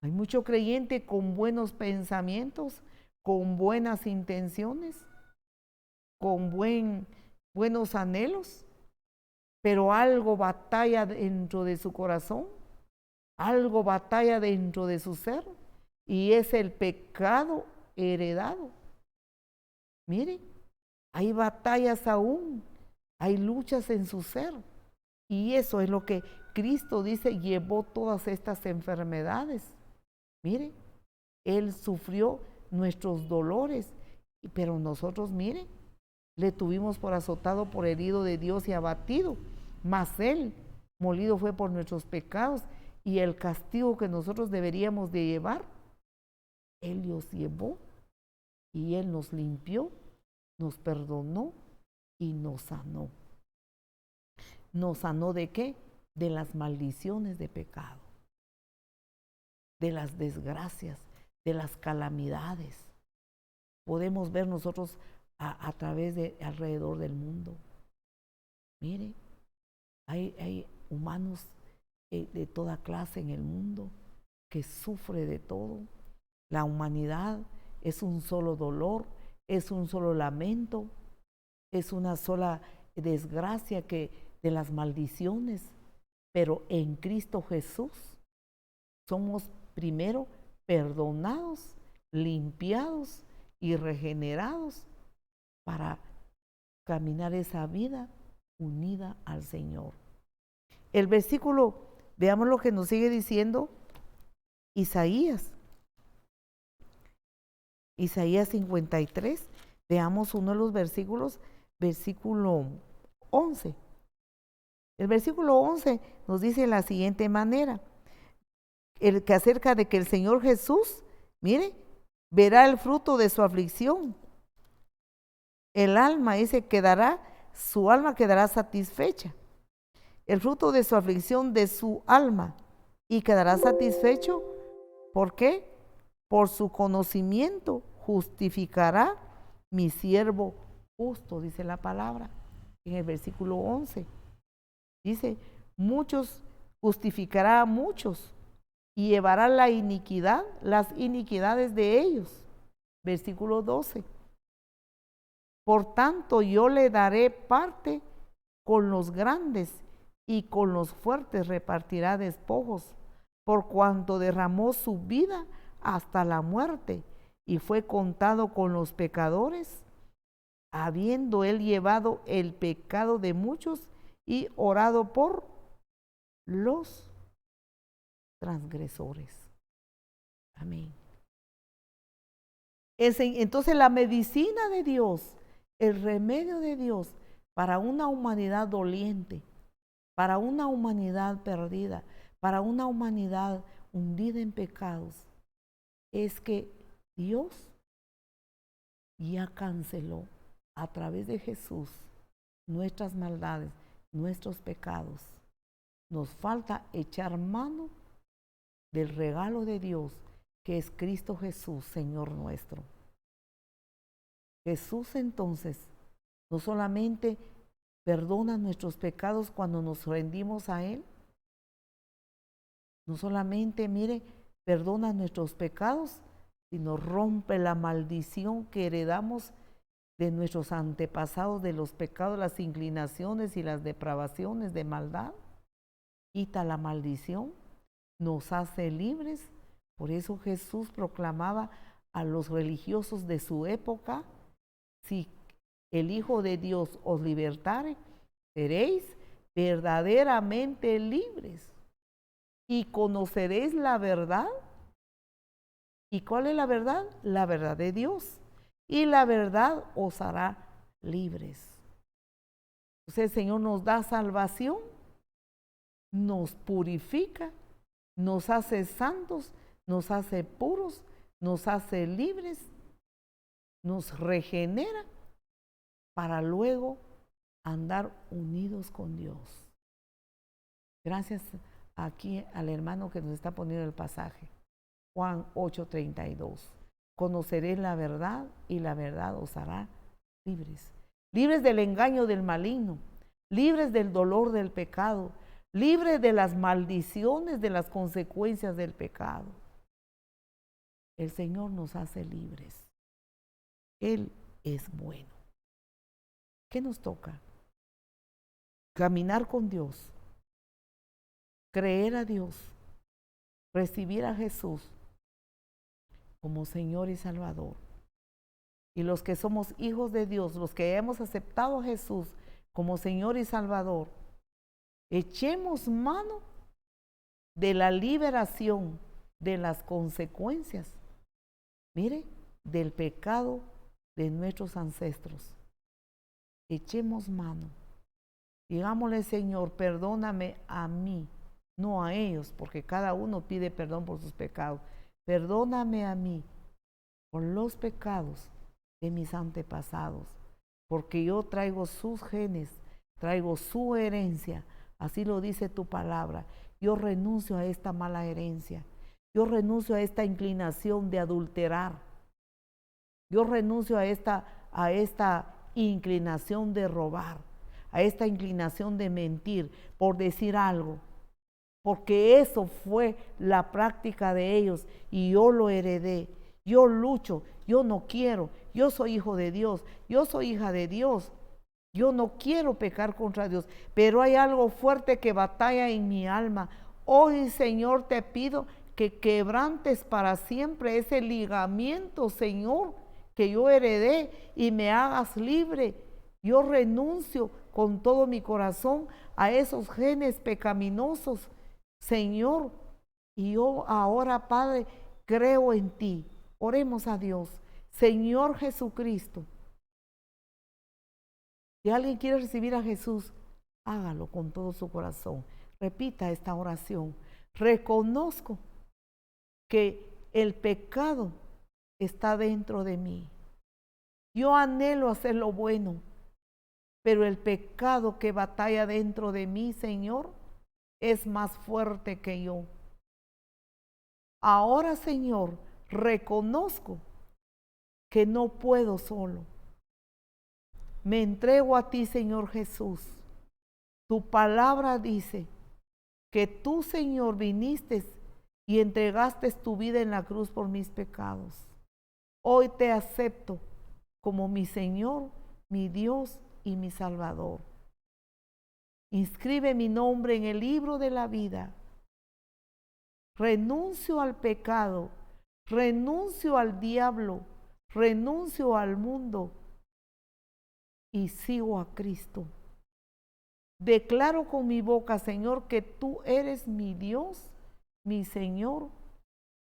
Hay mucho creyente con buenos pensamientos, con buenas intenciones, con buenos anhelos, pero algo batalla dentro de su corazón, algo batalla dentro de su ser, y es el pecado heredado. Mire, hay batallas aún, hay luchas en su ser, y eso es lo que Cristo dice, llevó todas estas enfermedades. Mire, Él sufrió nuestros dolores, pero nosotros, mire, le tuvimos por azotado, por herido de Dios y abatido, mas Él molido fue por nuestros pecados, y el castigo que nosotros deberíamos de llevar, Él los llevó, y Él nos limpió, nos perdonó y nos sanó. ¿Nos sanó de qué? De las maldiciones de pecado, de las desgracias, de las calamidades. Podemos ver nosotros a través de alrededor del mundo. Mire, hay humanos de toda clase en el mundo que sufre de todo. La humanidad es un solo dolor, es un solo lamento, es una sola desgracia que de las maldiciones. Pero en Cristo Jesús somos primero perdonados, limpiados y regenerados para caminar esa vida unida al Señor. El versículo, veamos lo que nos sigue diciendo Isaías 53, veamos uno de los versículos, versículo 11. El versículo 11 nos dice de la siguiente manera, el que acerca de que el Señor Jesús, mire, verá el fruto de su aflicción. El alma, dice, su alma quedará satisfecha. El fruto de su aflicción de su alma, y quedará satisfecho. ¿Por qué? Por su conocimiento justificará mi siervo justo, dice la palabra en el versículo 11. Dice, justificará a muchos y llevará las iniquidades de ellos. Versículo 12. Por tanto, yo le daré parte con los grandes, y con los fuertes repartirá despojos, por cuanto derramó su vida hasta la muerte, y fue contado con los pecadores, habiendo él llevado el pecado de muchos y orado por los transgresores. Amén. Entonces la medicina de Dios, el remedio de Dios para una humanidad doliente, para una humanidad perdida, para una humanidad hundida en pecados, es que Dios ya canceló a través de Jesús nuestras maldades, nuestros pecados. Nos falta echar mano del regalo de Dios, que es Cristo Jesús, Señor nuestro. Jesús entonces no solamente perdona nuestros pecados cuando nos rendimos a Él, no solamente, mire, perdona nuestros pecados, sino rompe la maldición que heredamos de nuestros antepasados, de los pecados, las inclinaciones y las depravaciones de maldad. Quita la maldición, nos hace libres. Por eso Jesús proclamaba a los religiosos de su época: si el Hijo de Dios os libertare, seréis verdaderamente libres y conoceréis la verdad. ¿Y cuál es la verdad? La verdad de Dios. Y la verdad os hará libres. Entonces el Señor nos da salvación, nos purifica, nos hace santos, nos hace puros, nos hace libres, nos regenera para luego andar unidos con Dios. Gracias aquí al hermano que nos está poniendo el pasaje. Juan 8:32. Conoceréis la verdad y la verdad os hará libres. Libres del engaño del maligno, libres del dolor del pecado, libres de las maldiciones, de las consecuencias del pecado. El Señor nos hace libres. Él es bueno. ¿Qué nos toca? Caminar con Dios, creer a Dios, recibir a Jesús como Señor y Salvador. Y los que somos hijos de Dios, los que hemos aceptado a Jesús como Señor y Salvador, echemos mano de la liberación de las consecuencias, mire, del pecado de nuestros ancestros. echemos mano. Digámosle, Señor, perdóname a mí, no a ellos, porque cada uno pide perdón por sus pecados. Perdóname a mí por los pecados de mis antepasados, porque yo traigo sus genes, traigo su herencia. Así lo dice tu palabra. Yo renuncio a esta mala herencia. Yo renuncio a esta inclinación de adulterar. Yo renuncio a esta inclinación de robar, a esta inclinación de mentir, por decir algo, porque eso fue la práctica de ellos y yo lo heredé. Yo lucho, yo no quiero, yo soy hijo de Dios, yo soy hija de Dios, yo no quiero pecar contra Dios, pero hay algo fuerte que batalla en mi alma. Hoy, Señor, te pido que quebrantes para siempre ese ligamiento, Señor, que yo heredé y me hagas libre. Yo renuncio con todo mi corazón a esos genes pecaminosos, Señor, y yo ahora, Padre, creo en ti. Oremos a Dios. Señor Jesucristo, si alguien quiere recibir a Jesús, hágalo con todo su corazón. Repita esta oración. Reconozco que el pecado está dentro de mí. Yo anhelo hacer lo bueno, pero el pecado que batalla dentro de mí, Señor, es más fuerte que yo. Ahora, Señor, reconozco que no puedo solo. Me entrego a ti, Señor Jesús. Tu palabra dice que tú, Señor, viniste y entregaste tu vida en la cruz por mis pecados. Hoy te acepto como mi Señor, mi Dios y mi Salvador. Inscribe mi nombre en el libro de la vida. Renuncio al pecado, renuncio al diablo, renuncio al mundo y sigo a Cristo. Declaro con mi boca, Señor, que tú eres mi Dios, mi Señor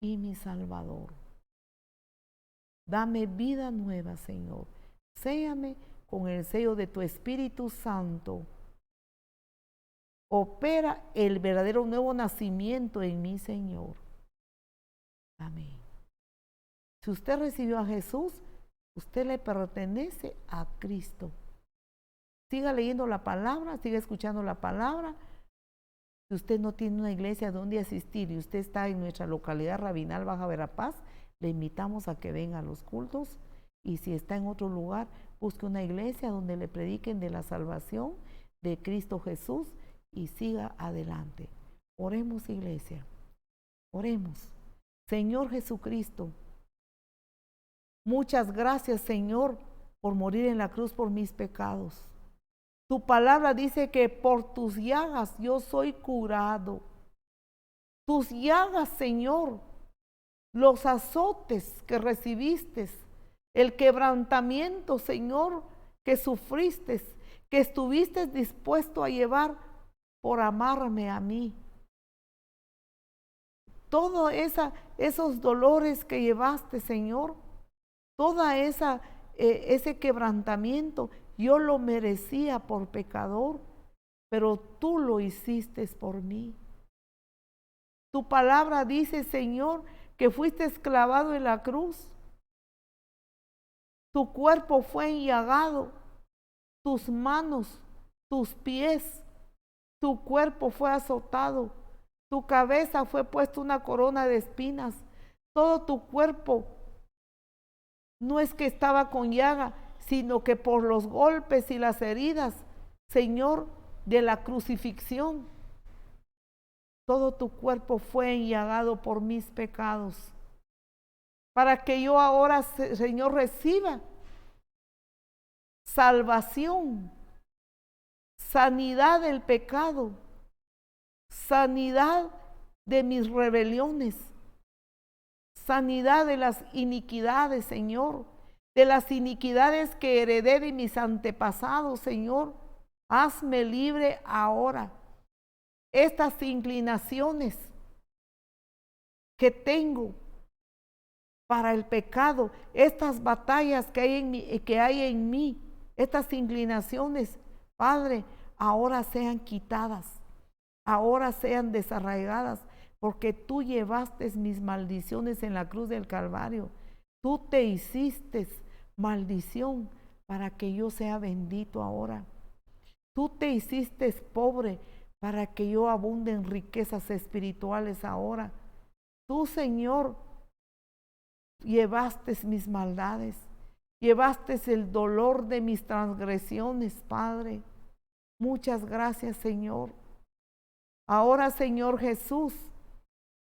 y mi Salvador. Dame vida nueva, Señor. Séllame con el sello de tu Espíritu Santo. Opera el verdadero nuevo nacimiento en mí, Señor. Amén. Si usted recibió a Jesús, usted le pertenece a Cristo. Siga leyendo la palabra, siga escuchando la palabra. Si usted no tiene una iglesia donde asistir y usted está en nuestra localidad Rabinal Baja Verapaz, le invitamos a que venga a los cultos. Y si está en otro lugar, busque una iglesia donde le prediquen de la salvación de Cristo Jesús y siga adelante. Oremos, iglesia. Oremos. Señor Jesucristo, muchas gracias, Señor, por morir en la cruz por mis pecados. Tu palabra dice que por tus llagas yo soy curado. Tus llagas, Señor, los azotes que recibiste, el quebrantamiento, Señor, que sufriste, que estuviste dispuesto a llevar por amarme a mí. Todos esos dolores que llevaste, Señor, toda ese quebrantamiento, yo lo merecía por pecador, pero tú lo hiciste por mí. Tu palabra dice, Señor, que fuiste esclavado en la cruz. Tu cuerpo fue enllagado, tus manos, tus pies, tu cuerpo fue azotado, tu cabeza fue puesta una corona de espinas, todo tu cuerpo no es que estaba con llaga, sino que por los golpes y las heridas, Señor, de la crucifixión, todo tu cuerpo fue enllagado por mis pecados, para que yo ahora, Señor, reciba salvación, sanidad del pecado, sanidad de mis rebeliones, sanidad de las iniquidades, Señor, de las iniquidades que heredé de mis antepasados, Señor. Hazme libre ahora. Estas inclinaciones que tengo para el pecado, estas batallas que hay en mí, Estas inclinaciones, Padre, ahora sean quitadas, ahora sean desarraigadas, porque tú llevaste mis maldiciones en la cruz del Calvario. Tú te hiciste maldición para que yo sea bendito ahora. Tú te hiciste pobre para que yo abunde en riquezas espirituales ahora. Tú, Señor, llevaste mis maldades, llevaste el dolor de mis transgresiones, Padre. Muchas gracias, Señor. Ahora, Señor Jesús,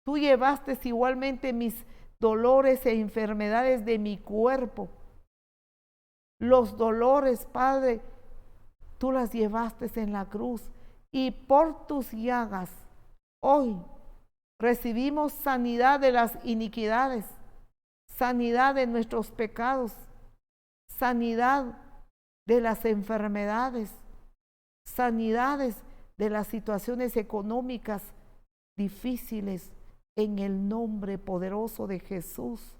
tú llevaste igualmente mis dolores e enfermedades de mi cuerpo. Los dolores, Padre, tú las llevaste en la cruz, y por tus llagas hoy recibimos sanidad de las iniquidades, sanidad de nuestros pecados, sanidad de las enfermedades, sanidades de las situaciones económicas difíciles, en el nombre poderoso de Jesús,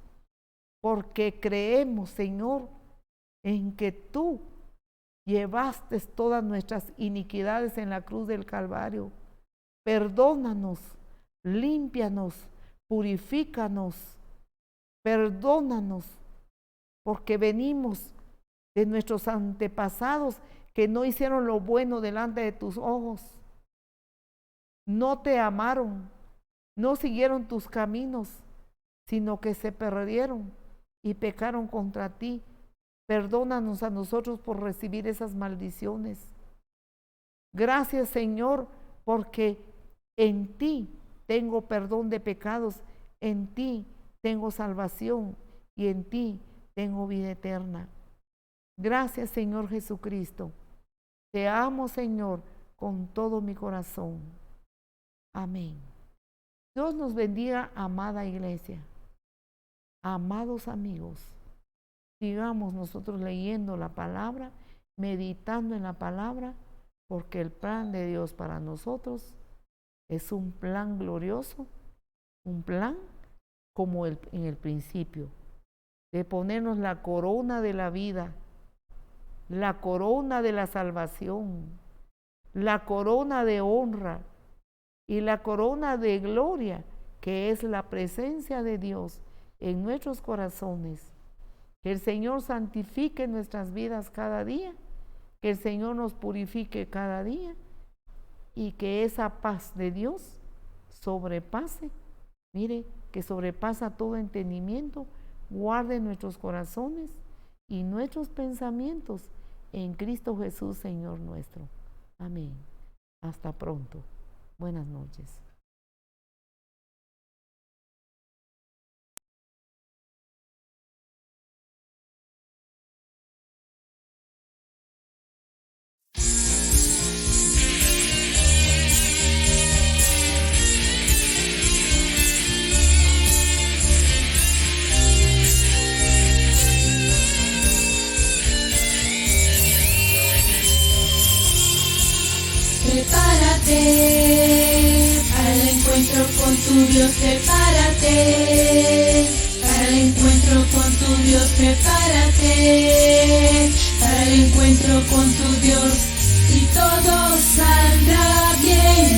porque creemos, Señor, en que tú llevaste todas nuestras iniquidades en la cruz del Calvario. Perdónanos, límpianos, purifícanos, perdónanos, porque venimos de nuestros antepasados que no hicieron lo bueno delante de tus ojos. No te amaron, no siguieron tus caminos, sino que se perdieron y pecaron contra ti. Perdónanos a nosotros por recibir esas maldiciones. Gracias, Señor, porque en ti tengo perdón de pecados, en ti tengo salvación y en ti tengo vida eterna. Gracias, Señor Jesucristo. Te amo, Señor, con todo mi corazón. Amén. Dios nos bendiga, amada iglesia. Amados amigos, sigamos nosotros leyendo la palabra, meditando en la palabra, porque el plan de Dios para nosotros es un plan glorioso, un plan como en el principio, de ponernos la corona de la vida, la corona de la salvación, la corona de honra y la corona de gloria, que es la presencia de Dios en nuestros corazones. Que el Señor santifique nuestras vidas cada día, que el Señor nos purifique cada día y que esa paz de Dios sobrepase, mire, que sobrepasa todo entendimiento, guarde nuestros corazones y nuestros pensamientos en Cristo Jesús, Señor nuestro. Amén. Hasta pronto. Buenas noches. Prepárate para el encuentro con tu Dios, prepárate para el encuentro con tu Dios, prepárate para el encuentro con tu Dios y todo saldrá bien.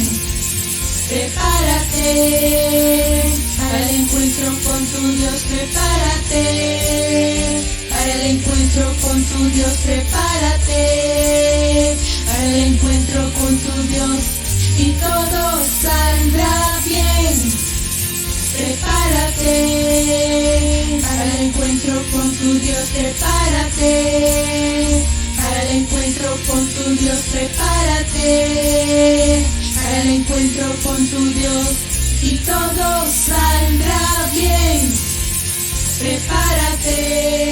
Prepárate para el encuentro con tu Dios, prepárate para el encuentro con tu Dios, prepárate para el encuentro con tu Dios y todo saldrá bien. Prepárate para el encuentro con tu Dios, prepárate para el encuentro con tu Dios, prepárate para el encuentro con tu Dios y todo saldrá bien. Prepárate